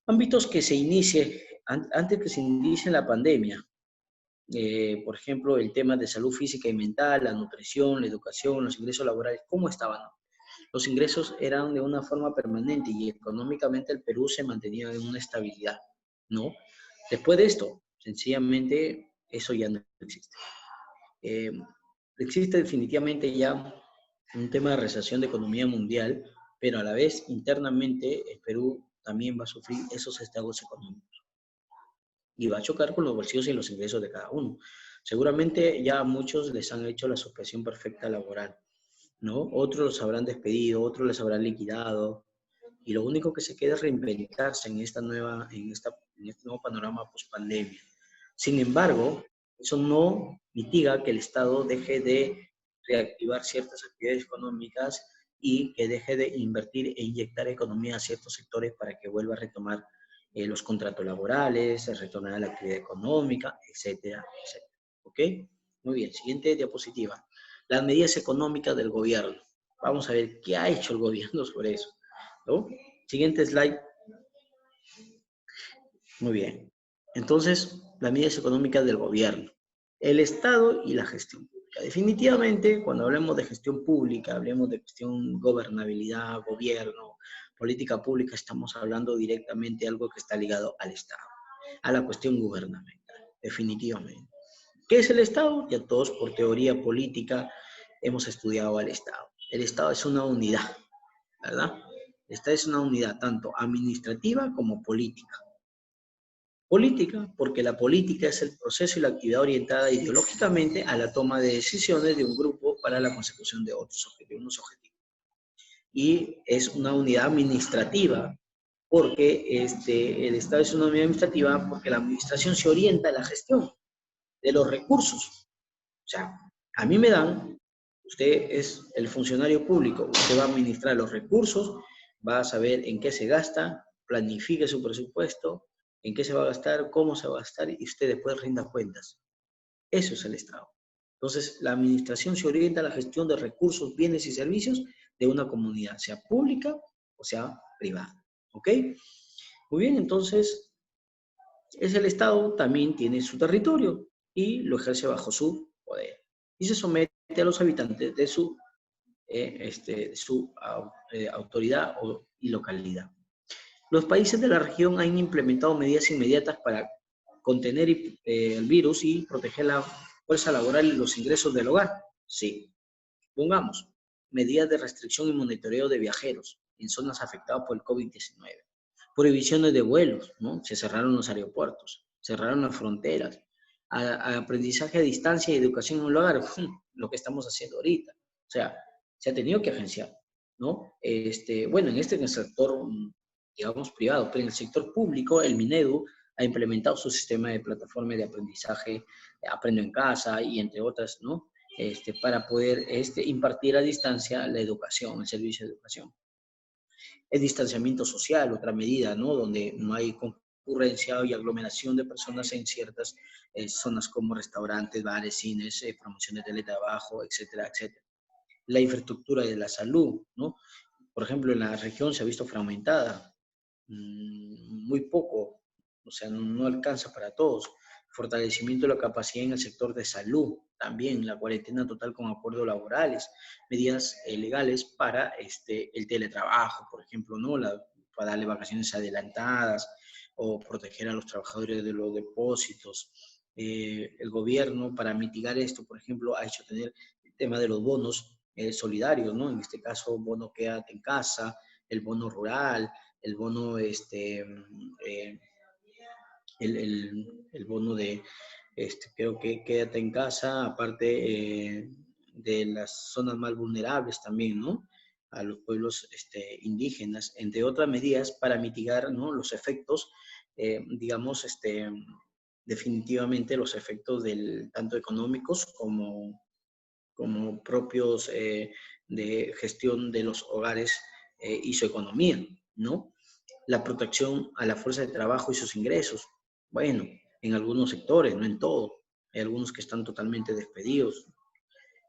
Ámbitos que se inicie, antes que se inicie la pandemia, por ejemplo, el tema de salud física y mental, la nutrición, la educación, los ingresos laborales, ¿cómo estaban? Los ingresos eran de una forma permanente y económicamente el Perú se mantenía en una estabilidad, ¿no? Después de esto, sencillamente, eso ya no existe. Existe definitivamente ya un tema de recesión de economía mundial, pero a la vez internamente el Perú también va a sufrir esos estragos económicos y va a chocar con los bolsillos y los ingresos de cada uno. Seguramente ya a muchos les han hecho la suspensión perfecta laboral, ¿no? Otros los habrán despedido, otros les habrán liquidado, y lo único que se queda es reinventarse en este nuevo panorama post-pandemia. Sin embargo, eso no mitiga que el Estado deje de reactivar ciertas actividades económicas y que deje de invertir e inyectar economía a ciertos sectores para que vuelva a retomar los contratos laborales, retornar a la actividad económica, etcétera, etcétera. ¿Ok? Muy bien, siguiente diapositiva. Las medidas económicas del gobierno. Vamos a ver qué ha hecho el gobierno sobre eso, ¿no? Siguiente slide. Muy bien. Entonces, las medidas económicas del gobierno, el Estado y la gestión pública. Definitivamente, cuando hablemos de gestión pública, hablemos de gestión, gobernabilidad, gobierno, política pública, estamos hablando directamente de algo que está ligado al Estado, a la cuestión gubernamental, definitivamente. ¿Qué es el Estado? Ya todos por teoría política hemos estudiado al Estado. El Estado es una unidad, ¿verdad? Esta es una unidad tanto administrativa como política. Política, porque la política es el proceso y la actividad orientada ideológicamente a la toma de decisiones de un grupo para la consecución de unos objetivos. Y es una unidad administrativa, porque el Estado es una unidad administrativa porque la administración se orienta a la gestión de los recursos. O sea, a mí me dan, usted es el funcionario público, usted va a administrar los recursos, va a saber en qué se gasta, planifique su presupuesto, en qué se va a gastar, cómo se va a gastar y usted después rinda cuentas. Eso es el Estado. Entonces, la administración se orienta a la gestión de recursos, bienes y servicios de una comunidad, sea pública o sea privada. ¿Ok? Muy bien, entonces, es el Estado, también tiene su territorio y lo ejerce bajo su poder. Y se somete a los habitantes de su autoridad y localidad. Los países de la región han implementado medidas inmediatas para contener el virus y proteger la fuerza laboral y los ingresos del hogar. Sí. Pongamos, medidas de restricción y monitoreo de viajeros en zonas afectadas por el COVID-19. Prohibiciones de vuelos, ¿no? Se cerraron los aeropuertos, cerraron las fronteras. Aprendizaje a distancia y educación en el hogar, lo que estamos haciendo ahorita. O sea, se ha tenido que agenciar, ¿no? Bueno, en el sector, digamos, privado, pero en el sector público, el Minedu ha implementado su sistema de plataforma de aprendizaje, Aprendo en Casa y entre otras, ¿no? Para poder impartir a distancia la educación, el servicio de educación. El distanciamiento social, otra medida, ¿no? Donde no hay concurrencia y aglomeración de personas en ciertas zonas como restaurantes, bares, cines, promociones de teletrabajo, etcétera, etcétera. La infraestructura de la salud, ¿no? Por ejemplo, en la región se ha visto fragmentada, muy poco, o sea, no alcanza para todos. Fortalecimiento de la capacidad en el sector de salud, también la cuarentena total con acuerdos laborales, medidas legales para el teletrabajo, por ejemplo, ¿no? Para darle vacaciones adelantadas o proteger a los trabajadores de los depósitos. El gobierno, para mitigar esto, por ejemplo, ha hecho tener el tema de los bonos solidarios, ¿no? En este caso, bono quédate en casa, el bono rural, el bono, el bono de, creo que quédate en casa, aparte de las zonas más vulnerables también, ¿no? A los pueblos indígenas, entre otras medidas para mitigar, ¿no? Los efectos, digamos, definitivamente los efectos tanto económicos como propios de gestión de los hogares y su economía, ¿no? La protección a la fuerza de trabajo y sus ingresos. Bueno, en algunos sectores, no en todos. Hay algunos que están totalmente despedidos.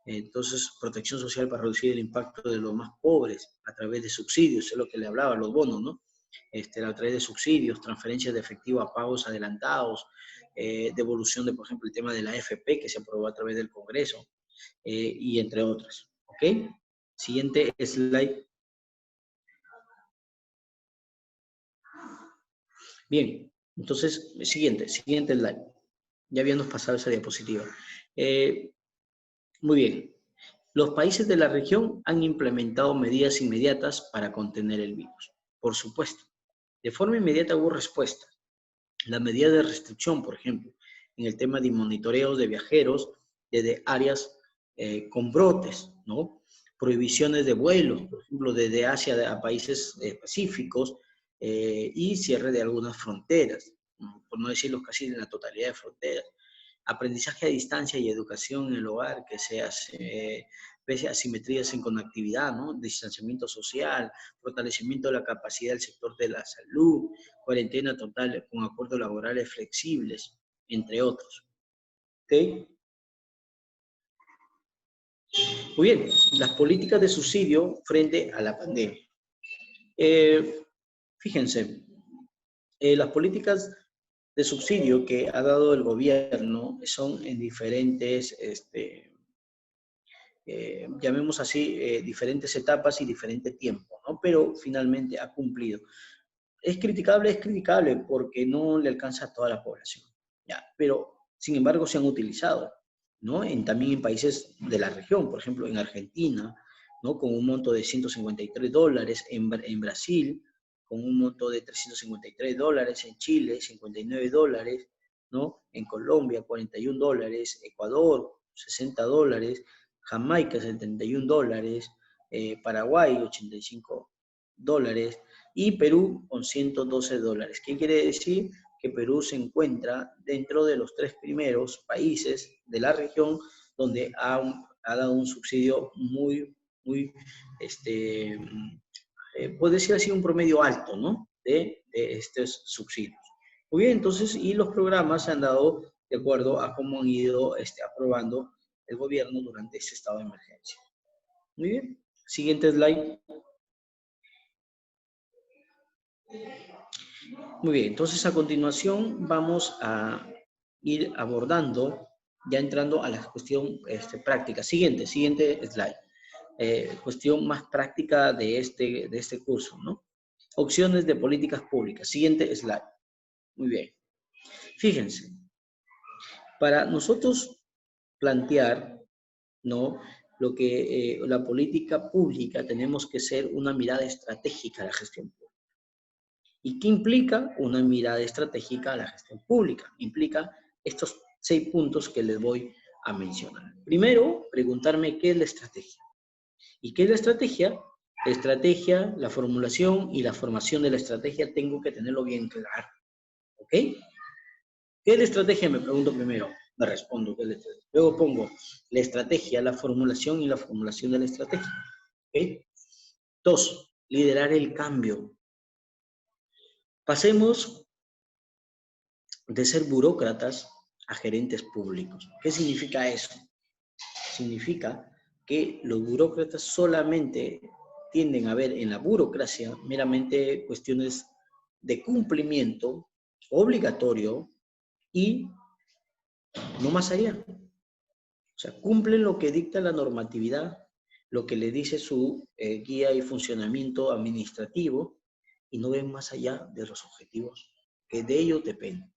Entonces, protección social para reducir el impacto de los más pobres a través de subsidios, es lo que le hablaba, los bonos, ¿no? A través de subsidios, transferencias de efectivo a pagos adelantados, devolución de, por ejemplo, el tema de la AFP que se aprobó a través del Congreso, y entre otras. ¿Ok? Siguiente slide. Bien, entonces, siguiente slide. Ya habíamos pasado esa diapositiva. Muy bien. Los países de la región han implementado medidas inmediatas para contener el virus. Por supuesto, de forma inmediata hubo respuesta. La medida de restricción, por ejemplo, en el tema de monitoreos de viajeros desde áreas con brotes, ¿no? Prohibiciones de vuelos, por ejemplo, desde Asia a países pacíficos y cierre de algunas fronteras, por no decirlo casi en la totalidad de fronteras. Aprendizaje a distancia y educación en el hogar que se hace pese a asimetrías en conectividad, ¿no? Distanciamiento social, fortalecimiento de la capacidad del sector de la salud, cuarentena total con acuerdos laborales flexibles, entre otros. ¿Ok? Muy bien, las políticas de subsidio frente a la pandemia. Fíjense, las políticas de subsidio que ha dado el gobierno son en diferentes, llamemos así, diferentes etapas y diferente tiempo, ¿no? Pero finalmente ha cumplido. Es criticable porque no le alcanza a toda la población, ¿ya? Pero, sin embargo, se han utilizado, ¿no? También en países de la región, por ejemplo, en Argentina, ¿no? Con un monto de $153, en Brasil, con un monto de $353, en Chile, $59, ¿no? En Colombia, $41, Ecuador, $60, Jamaica, $71, Paraguay, $85, y Perú con $112. ¿Qué quiere decir? Que Perú se encuentra dentro de los 3 primeros países de la región donde ha dado un subsidio muy, puede decir así, un promedio alto, ¿no? De estos subsidios. Muy bien, entonces, y los programas se han dado de acuerdo a cómo han ido aprobando el gobierno durante este estado de emergencia. Muy bien. Siguiente slide. Muy bien, entonces a continuación vamos a ir abordando, ya entrando a la cuestión práctica. Siguiente slide. Cuestión más práctica de este curso, ¿no? Opciones de políticas públicas. Siguiente slide. Muy bien. Fíjense, para nosotros plantear, ¿no? Lo que la política pública tenemos que ser una mirada estratégica a la gestión pública. ¿Y qué implica una mirada estratégica a la gestión pública? Implica estos 6 puntos que les voy a mencionar. Primero, preguntarme qué es la estrategia. ¿Y qué es la estrategia? La estrategia, la formulación y la formación de la estrategia tengo que tenerlo bien claro. ¿Ok? ¿Qué es la estrategia? Me pregunto primero. Me respondo qué es la estrategia. Luego pongo la estrategia, la formulación y la formulación de la estrategia. ¿Ok? 2, liderar el cambio. Pasemos de ser burócratas a gerentes públicos. ¿Qué significa eso? Significa que los burócratas solamente tienden a ver en la burocracia meramente cuestiones de cumplimiento obligatorio y no más allá. O sea, cumplen lo que dicta la normatividad, lo que le dice su guía y funcionamiento administrativo y no ven más allá de los objetivos que de ellos dependen.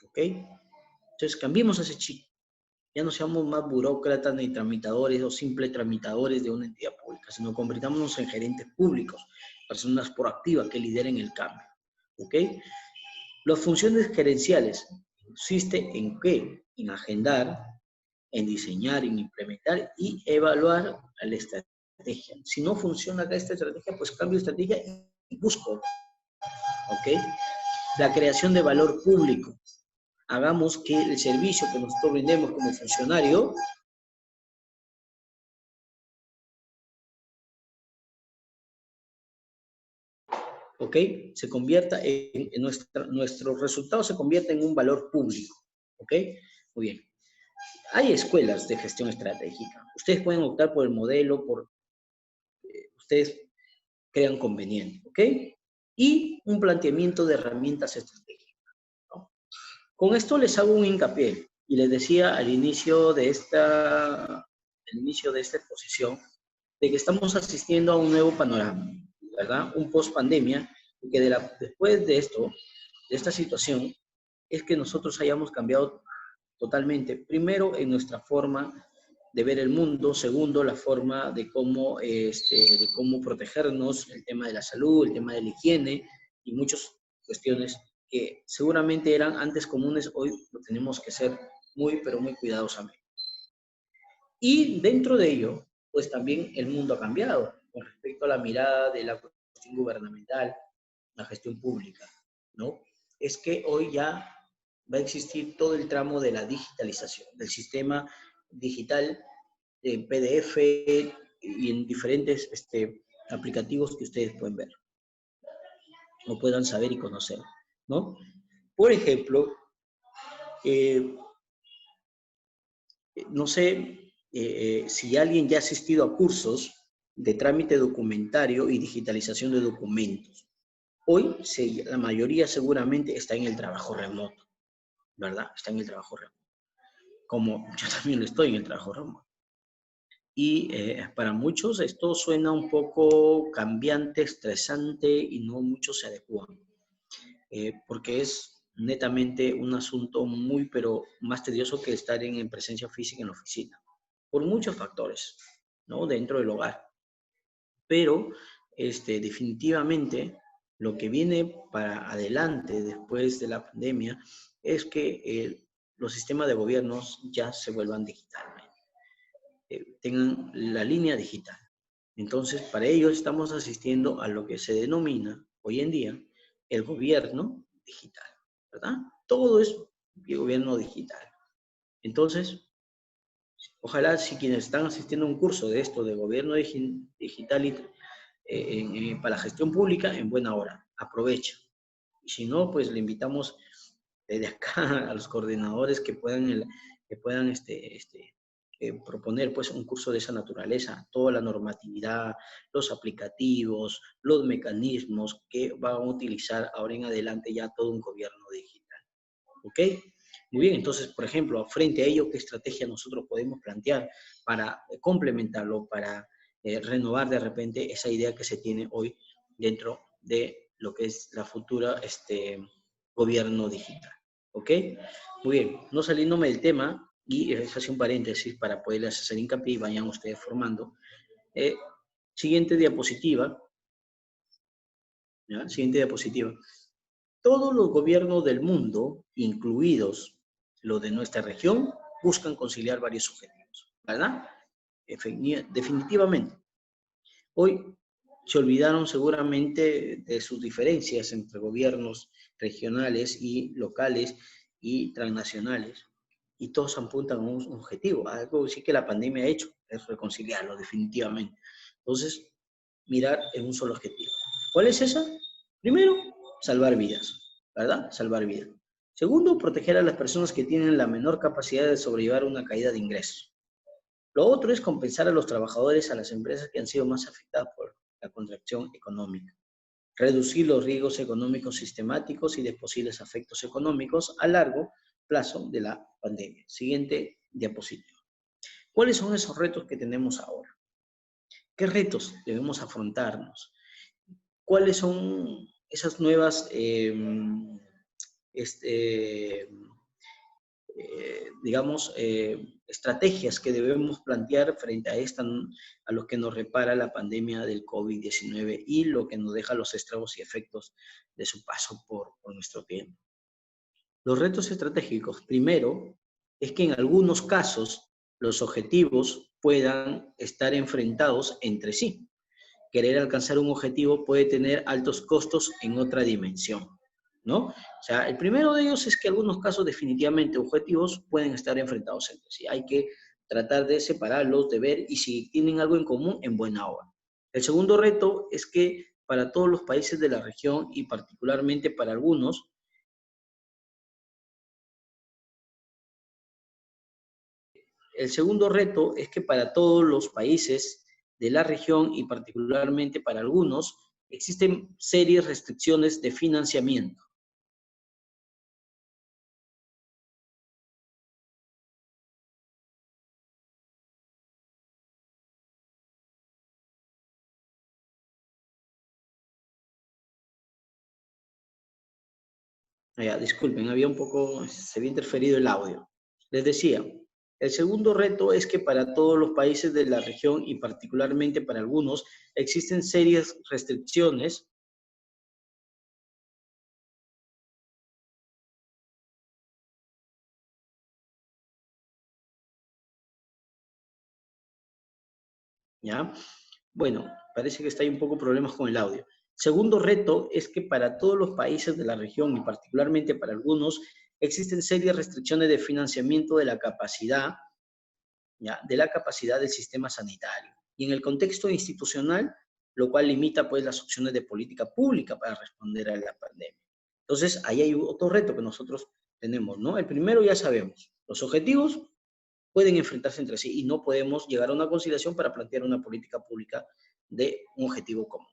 ¿Ok? Entonces, cambiemos ese chip. Ya no seamos más burócratas ni tramitadores o simples tramitadores de una entidad pública, sino convirtámonos en gerentes públicos, personas proactivas que lideren el cambio. ¿Ok? Las funciones gerenciales consisten en qué? En agendar, en diseñar, en implementar y evaluar la estrategia. Si no funciona esta estrategia, pues cambio de estrategia y busco. ¿Ok? La creación de valor público. Hagamos que el servicio que nosotros brindemos como funcionario ¿ok? Se convierta nuestro resultado se convierta en un valor público, ¿ok? Muy bien. Hay escuelas de gestión estratégica. Ustedes pueden optar por el modelo, ustedes crean conveniente, ¿ok? Y un planteamiento de herramientas estratégicas, ¿no? Con esto les hago un hincapié y les decía al inicio de esta exposición de que estamos asistiendo a un nuevo panorama, ¿verdad? Un post-pandemia, que después de esta situación, es que nosotros hayamos cambiado totalmente. Primero, en nuestra forma de ver el mundo. Segundo, la forma de cómo protegernos, el tema de la salud, el tema de la higiene y muchas cuestiones que seguramente eran antes comunes, hoy lo tenemos que ser muy, pero muy cuidadosamente. Y dentro de ello, pues también el mundo ha cambiado con respecto a la mirada de la cuestión gubernamental, la gestión pública, ¿no? Es que hoy ya va a existir todo el tramo de la digitalización, del sistema digital PDF y en diferentes aplicativos que ustedes pueden ver o puedan saber y conocer, ¿no? Por ejemplo, no sé si alguien ya ha asistido a cursos de trámite documentario y digitalización de documentos. Hoy la mayoría seguramente está en el trabajo remoto, ¿verdad? Está en el trabajo remoto. Como yo también lo estoy en el trabajo remoto. Y para muchos esto suena un poco cambiante, estresante y no muchos se adecuan. Porque es netamente un asunto muy, pero más tedioso que estar en presencia física en la oficina, por muchos factores, ¿no? Dentro del hogar. Pero definitivamente lo que viene para adelante después de la pandemia es que los sistemas de gobiernos ya se vuelvan digitalmente, tengan la línea digital. Entonces, para ello estamos asistiendo a lo que se denomina hoy en día el gobierno digital, ¿verdad? Todo es el gobierno digital. Entonces, ojalá si quienes están asistiendo a un curso de esto de gobierno digital y para la gestión pública, en buena hora, aprovecha. Y si no, pues le invitamos desde acá a los coordinadores que puedan proponer pues un curso de esa naturaleza, toda la normatividad, los aplicativos, los mecanismos que van a utilizar ahora en adelante ya todo un gobierno digital. ¿Ok? Muy bien, entonces, por ejemplo, frente a ello, ¿qué estrategia nosotros podemos plantear para complementarlo, para renovar de repente esa idea que se tiene hoy dentro de lo que es la futura gobierno digital? ¿Ok? Muy bien, no saliéndome del tema, y es así un paréntesis para poderles hacer hincapié y vayan ustedes formando. Siguiente diapositiva. ¿Ya? Siguiente diapositiva. Todos los gobiernos del mundo, incluidos los de nuestra región, buscan conciliar varios objetivos, ¿verdad? Definitivamente. Hoy se olvidaron seguramente de sus diferencias entre gobiernos regionales y locales y transnacionales, y todos apuntan a un objetivo. Algo sí que la pandemia ha hecho, es reconciliarlo definitivamente. Entonces, mirar en un solo objetivo. ¿Cuál es esa? Primero, salvar vidas, ¿verdad? Salvar vidas. Segundo, proteger a las personas que tienen la menor capacidad de sobrellevar una caída de ingresos. Lo otro es compensar a los trabajadores, a las empresas que han sido más afectadas por la contracción económica. Reducir los riesgos económicos sistemáticos y de posibles efectos económicos a largo plazo de la pandemia. Siguiente diapositiva. ¿Cuáles son esos retos que tenemos ahora? ¿Qué retos debemos afrontarnos? ¿Cuáles son esas nuevas estrategias que debemos plantear frente a lo que nos repara la pandemia del COVID-19 y lo que nos deja los estragos y efectos de su paso por nuestro tiempo? Los retos estratégicos, primero, es que en algunos casos los objetivos puedan estar enfrentados entre sí. Querer alcanzar un objetivo puede tener altos costos en otra dimensión, ¿no? O sea, el primero de ellos es que en algunos casos definitivamente objetivos pueden estar enfrentados entre sí. Hay que tratar de separarlos, de ver, y si tienen algo en común, en buena hora. El segundo reto es que para todos los países de la región y particularmente para algunos, el segundo reto es que para todos los países de la región y particularmente para algunos, existen serias restricciones de financiamiento. Ya, disculpen, había un poco, se había interferido el audio. Les decía, el segundo reto es que para todos los países de la región y particularmente para algunos, existen serias restricciones ¿ya? Bueno, parece que está ahí un poco problemas con el audio. Segundo reto es que para todos los países de la región y particularmente para algunos, existen serias restricciones de financiamiento de la capacidad ¿ya?, de la capacidad del sistema sanitario. Y en el contexto institucional, lo cual limita pues las opciones de política pública para responder a la pandemia. Entonces, ahí hay otro reto que nosotros tenemos, ¿no? El primero ya sabemos, los objetivos pueden enfrentarse entre sí y no podemos llegar a una conciliación para plantear una política pública de un objetivo común.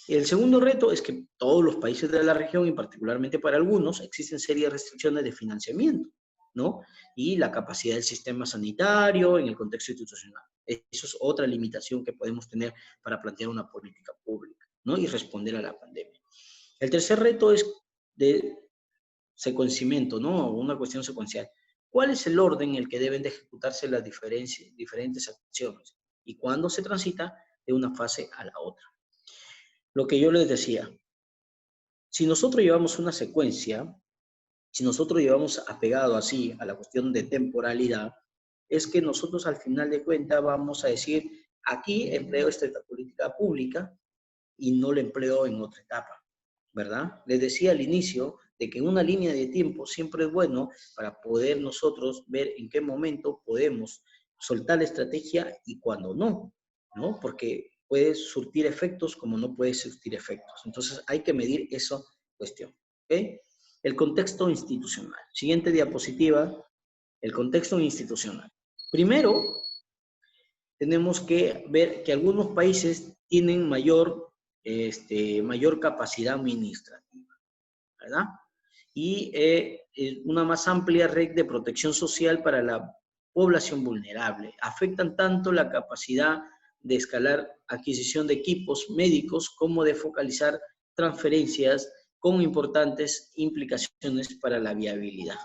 El segundo reto es que todos los países de la región, y particularmente para algunos, existen serias restricciones de financiamiento, ¿no? Y la capacidad del sistema sanitario en el contexto institucional. Eso es otra limitación que podemos tener para plantear una política pública, ¿no? Y responder a la pandemia. El tercer reto es de secuenciamiento, ¿no? Una cuestión secuencial. ¿Cuál es el orden en el que deben de ejecutarse las diferentes acciones? ¿Y cuándo se transita de una fase a la otra? Lo que yo les decía, si nosotros llevamos una secuencia, si nosotros llevamos apegado así a la cuestión de temporalidad, es que nosotros al final de cuentas vamos a decir, aquí empleo esta política pública y no la empleo en otra etapa, ¿verdad? Les decía al inicio de que una línea de tiempo siempre es bueno para poder nosotros ver en qué momento podemos soltar la estrategia y cuándo no, ¿no? Porque puede surtir efectos como no puede surtir efectos. Entonces hay que medir esa cuestión, ¿ok? El contexto institucional. Siguiente diapositiva, el contexto institucional. Primero, tenemos que ver que algunos países tienen mayor capacidad administrativa, ¿verdad? Y una más amplia red de protección social para la población vulnerable. Afectan tanto la capacidad de escalar adquisición de equipos médicos como de focalizar transferencias con importantes implicaciones para la viabilidad.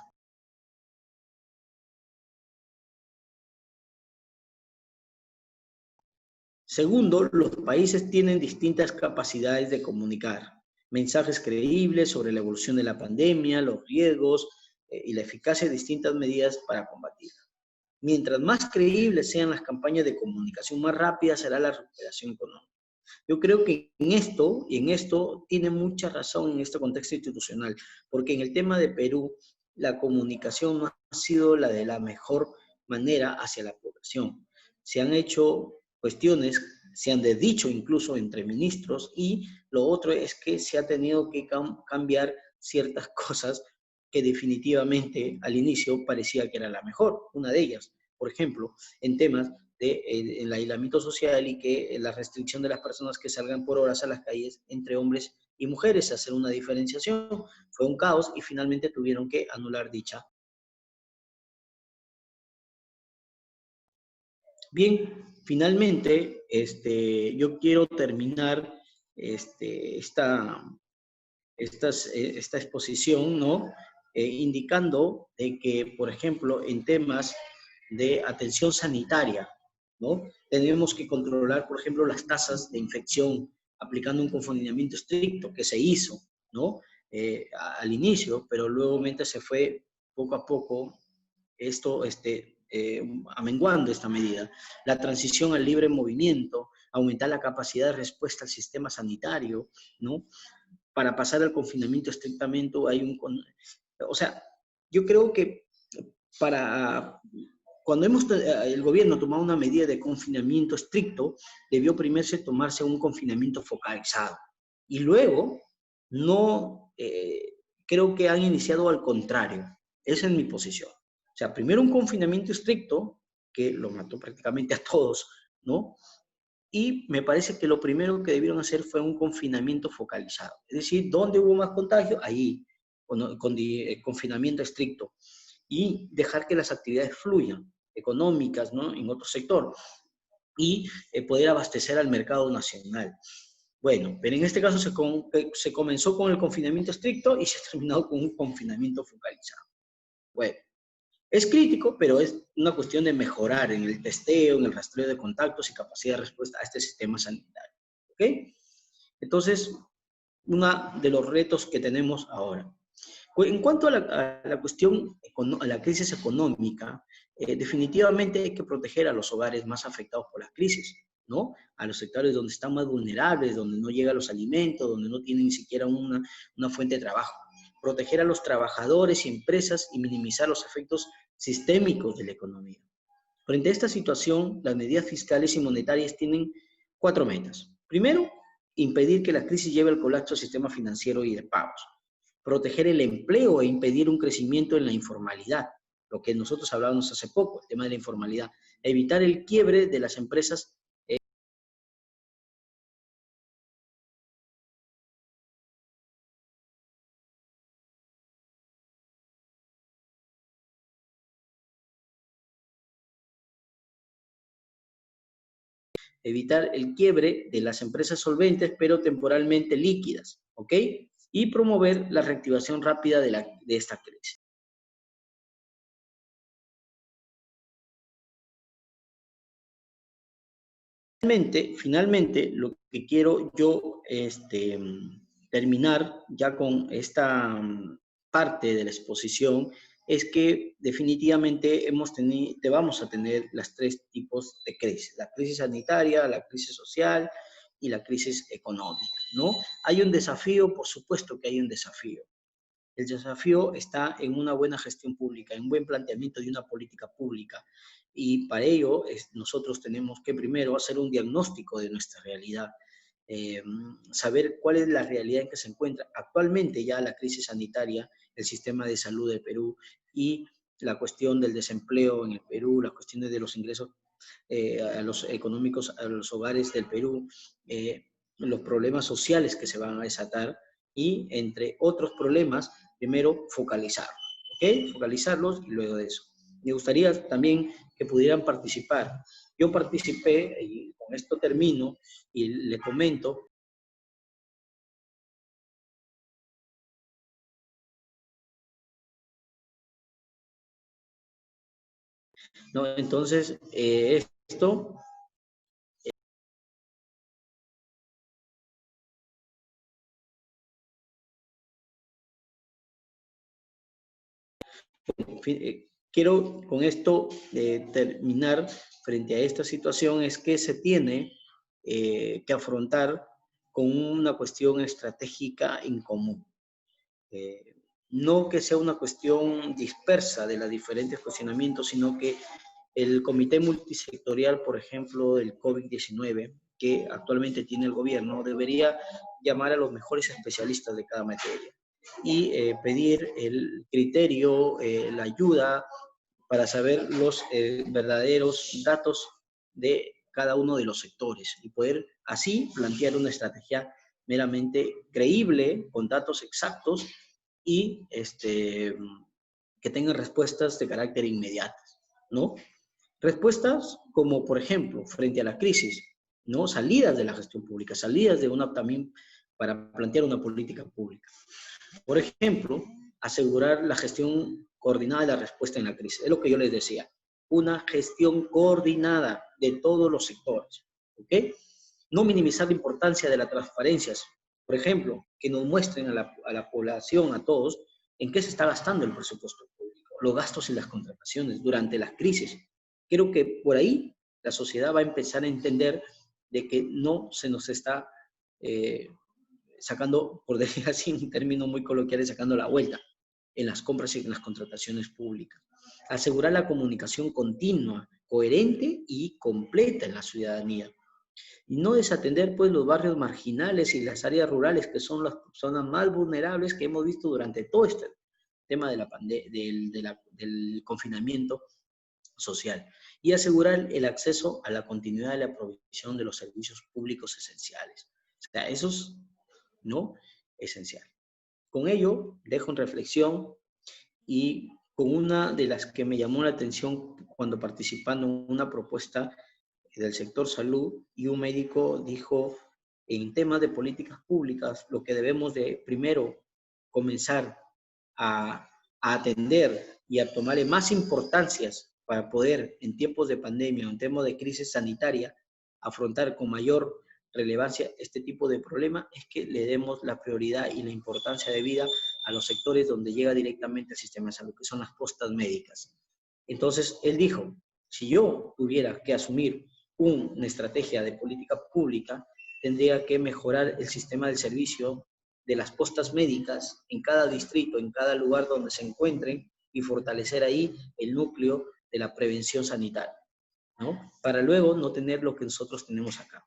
Segundo, los países tienen distintas capacidades de comunicar mensajes creíbles sobre la evolución de la pandemia, los riesgos y la eficacia de distintas medidas para combatirla. Mientras más creíbles sean las campañas de comunicación, más rápida será la recuperación económica. Yo creo que en esto tiene mucha razón en este contexto institucional, porque en el tema de Perú, la comunicación no ha sido la de la mejor manera hacia la población. Se han hecho cuestiones, se han desdicho incluso entre ministros, y lo otro es que se ha tenido que cambiar ciertas cosas que definitivamente al inicio parecía que era la mejor. Una de ellas, por ejemplo, en temas del aislamiento social y que la restricción de las personas que salgan por horas a las calles entre hombres y mujeres, hacer una diferenciación. Fue un caos y finalmente tuvieron que anular dicha. Bien, finalmente, yo quiero terminar esta exposición, ¿no? Indicando de que, por ejemplo, en temas de atención sanitaria, ¿no? Tenemos que controlar, por ejemplo, las tasas de infección aplicando un confinamiento estricto que se hizo, ¿no? Al inicio, pero luego se fue poco a poco esto, amenguando esta medida. La transición al libre movimiento, aumentar la capacidad de respuesta al sistema sanitario, ¿no? Para pasar al confinamiento estrictamente o sea, yo creo que para cuando el gobierno tomado una medida de confinamiento estricto, debió primero tomarse un confinamiento focalizado. Y luego, no, creo que han iniciado al contrario. Esa es mi posición. O sea, primero un confinamiento estricto, que lo mató prácticamente a todos, ¿no? Y me parece que lo primero que debieron hacer fue un confinamiento focalizado. Es decir, ¿dónde hubo más contagio? Ahí, con confinamiento estricto. Y dejar que las actividades fluyan, económicas, ¿no? En otro sector. Y poder abastecer al mercado nacional. Bueno, pero en este caso se comenzó con el confinamiento estricto y se ha terminado con un confinamiento focalizado. Bueno, es crítico, pero es una cuestión de mejorar en el testeo, en el rastreo de contactos y capacidad de respuesta a este sistema sanitario. ¿Ok? Entonces, uno de los retos que tenemos ahora. En cuanto a la cuestión, a la crisis económica, definitivamente hay que proteger a los hogares más afectados por la crisis, ¿no? A los sectores donde están más vulnerables, donde no llegan los alimentos, donde no tienen ni siquiera una fuente de trabajo. Proteger a los trabajadores y empresas y minimizar los efectos sistémicos de la economía. Frente a esta situación, las medidas fiscales y monetarias tienen 4 metas. Primero, impedir que la crisis lleve al colapso del sistema financiero y de pagos. Proteger el empleo e impedir un crecimiento en la informalidad, lo que nosotros hablábamos hace poco, el tema de la informalidad. Evitar el quiebre de las empresas. Evitar el quiebre de las empresas solventes, pero temporalmente líquidas, ¿ok? Y promover la reactivación rápida de esta crisis. Finalmente, lo que quiero yo terminar ya con esta parte de la exposición es que definitivamente vamos a tener las 3 tipos de crisis: la crisis sanitaria, la crisis social y la crisis económica, ¿no? Hay un desafío, por supuesto que hay un desafío. El desafío está en una buena gestión pública, en un buen planteamiento de una política pública. Y para ello nosotros tenemos que primero hacer un diagnóstico de nuestra realidad, saber cuál es la realidad en que se encuentra actualmente ya la crisis sanitaria, el sistema de salud de Perú y la cuestión del desempleo en el Perú, las cuestiones de los ingresos a los económicos a los hogares del Perú, los problemas sociales que se van a desatar y entre otros problemas, primero focalizarlos, ¿ok? Focalizarlos y luego de eso. Me gustaría también que pudieran participar. Yo participé, y con esto termino, y le comento. ¿No? Entonces, esto quiero con esto terminar frente a esta situación, es que se tiene que afrontar con una cuestión estratégica en común. No que sea una cuestión dispersa de los diferentes cuestionamientos, sino que el comité multisectorial, por ejemplo, del COVID-19, que actualmente tiene el gobierno, debería llamar a los mejores especialistas de cada materia y pedir el criterio, la ayuda para saber los verdaderos datos de cada uno de los sectores y poder así plantear una estrategia meramente creíble, con datos exactos y que tengan respuestas de carácter inmediato, ¿no? Respuestas como, por ejemplo, frente a la crisis, ¿no? Salidas de la gestión pública, salidas de una también para plantear una política pública. Por ejemplo, asegurar la gestión coordinada de la respuesta en la crisis. Es lo que yo les decía, una gestión coordinada de todos los sectores, ¿ok? No minimizar la importancia de las transparencias. Por ejemplo, que nos muestren a la población, a todos, en qué se está gastando el presupuesto público, los gastos y las contrataciones durante las crisis. Creo que por ahí la sociedad va a empezar a entender de que no se nos está sacando, por decir así, en términos muy coloquiales, sacando la vuelta en las compras y en las contrataciones públicas. Asegurar la comunicación continua, coherente y completa en la ciudadanía. Y no desatender pues los barrios marginales y las áreas rurales, que son las zonas más vulnerables que hemos visto durante todo este tema de del confinamiento social. Y asegurar el acceso a la continuidad de la provisión de los servicios públicos esenciales. O sea, eso es, ¿no? Esencial. Con ello, dejo en reflexión y con una de las que me llamó la atención cuando participando en una propuesta del sector salud y un médico dijo, en temas de políticas públicas, lo que debemos de primero comenzar a atender y a tomarle más importancias para poder en tiempos de pandemia o en tiempos de crisis sanitaria afrontar con mayor relevancia este tipo de problema es que le demos la prioridad y la importancia de vida a los sectores donde llega directamente el sistema de salud, que son las postas médicas. Entonces, él dijo, si yo tuviera que asumir una estrategia de política pública, tendría que mejorar el sistema de servicio de las postas médicas en cada distrito, en cada lugar donde se encuentren y fortalecer ahí el núcleo de la prevención sanitaria. ¿no? Para luego no tener lo que nosotros tenemos acá.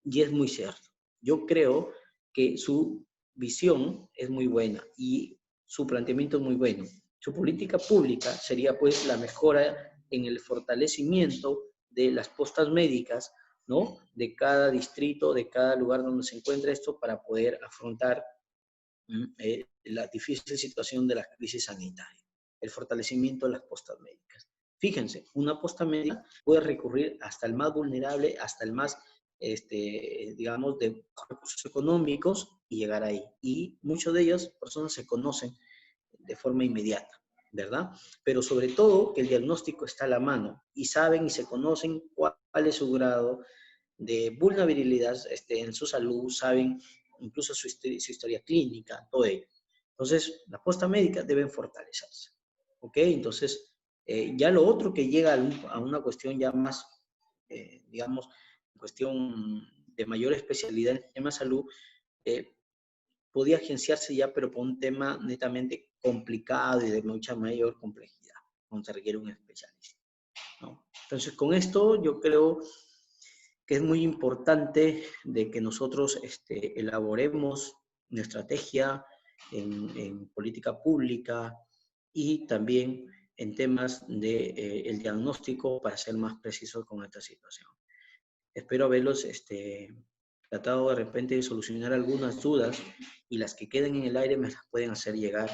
Y es muy cierto. Yo creo que su visión es muy buena y su planteamiento es muy bueno. Su política pública sería pues la mejora en el fortalecimiento de las postas médicas, ¿no? De cada distrito, de cada lugar donde se encuentra esto para poder afrontar la difícil situación de la crisis sanitaria, el fortalecimiento de las postas médicas. Fíjense, una posta médica puede recurrir hasta el más vulnerable, hasta el más, digamos, de recursos económicos y llegar ahí. Y muchos de ellos, personas se conocen de forma inmediata, ¿verdad? Pero sobre todo que el diagnóstico está a la mano y saben y se conocen cuál es su grado de vulnerabilidad en su salud, saben incluso su historia clínica, todo ello. Entonces, las postas médicas deben fortalecerse. ¿Ok? Entonces, ya lo otro que llega a una cuestión ya más, digamos, cuestión de mayor especialidad en el tema de salud, eh, podía agenciarse ya, pero por un tema netamente complicado y de mucha mayor complejidad, donde se requiere un especialista, ¿no? Entonces, con esto yo creo que es muy importante de que nosotros elaboremos una estrategia en política pública y también en temas de el diagnóstico para ser más precisos con esta situación. Espero haberlos tratado de repente de solucionar algunas dudas y las que queden en el aire me las pueden hacer llegar.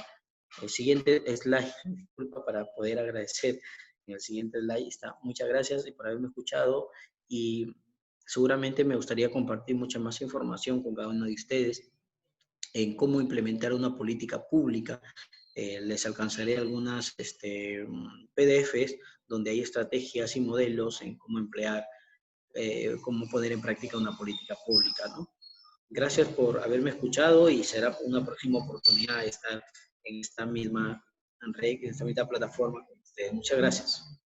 El siguiente slide, disculpa, para poder agradecer. En el siguiente slide está. Muchas gracias por haberme escuchado y seguramente me gustaría compartir mucha más información con cada uno de ustedes en cómo implementar una política pública. Les alcanzaré algunas PDFs donde hay estrategias y modelos en cómo emplear, cómo poner en práctica una política pública, ¿no? Gracias por haberme escuchado y será una próxima oportunidad de estar en esta misma red, en esta misma plataforma con ustedes. Muchas gracias.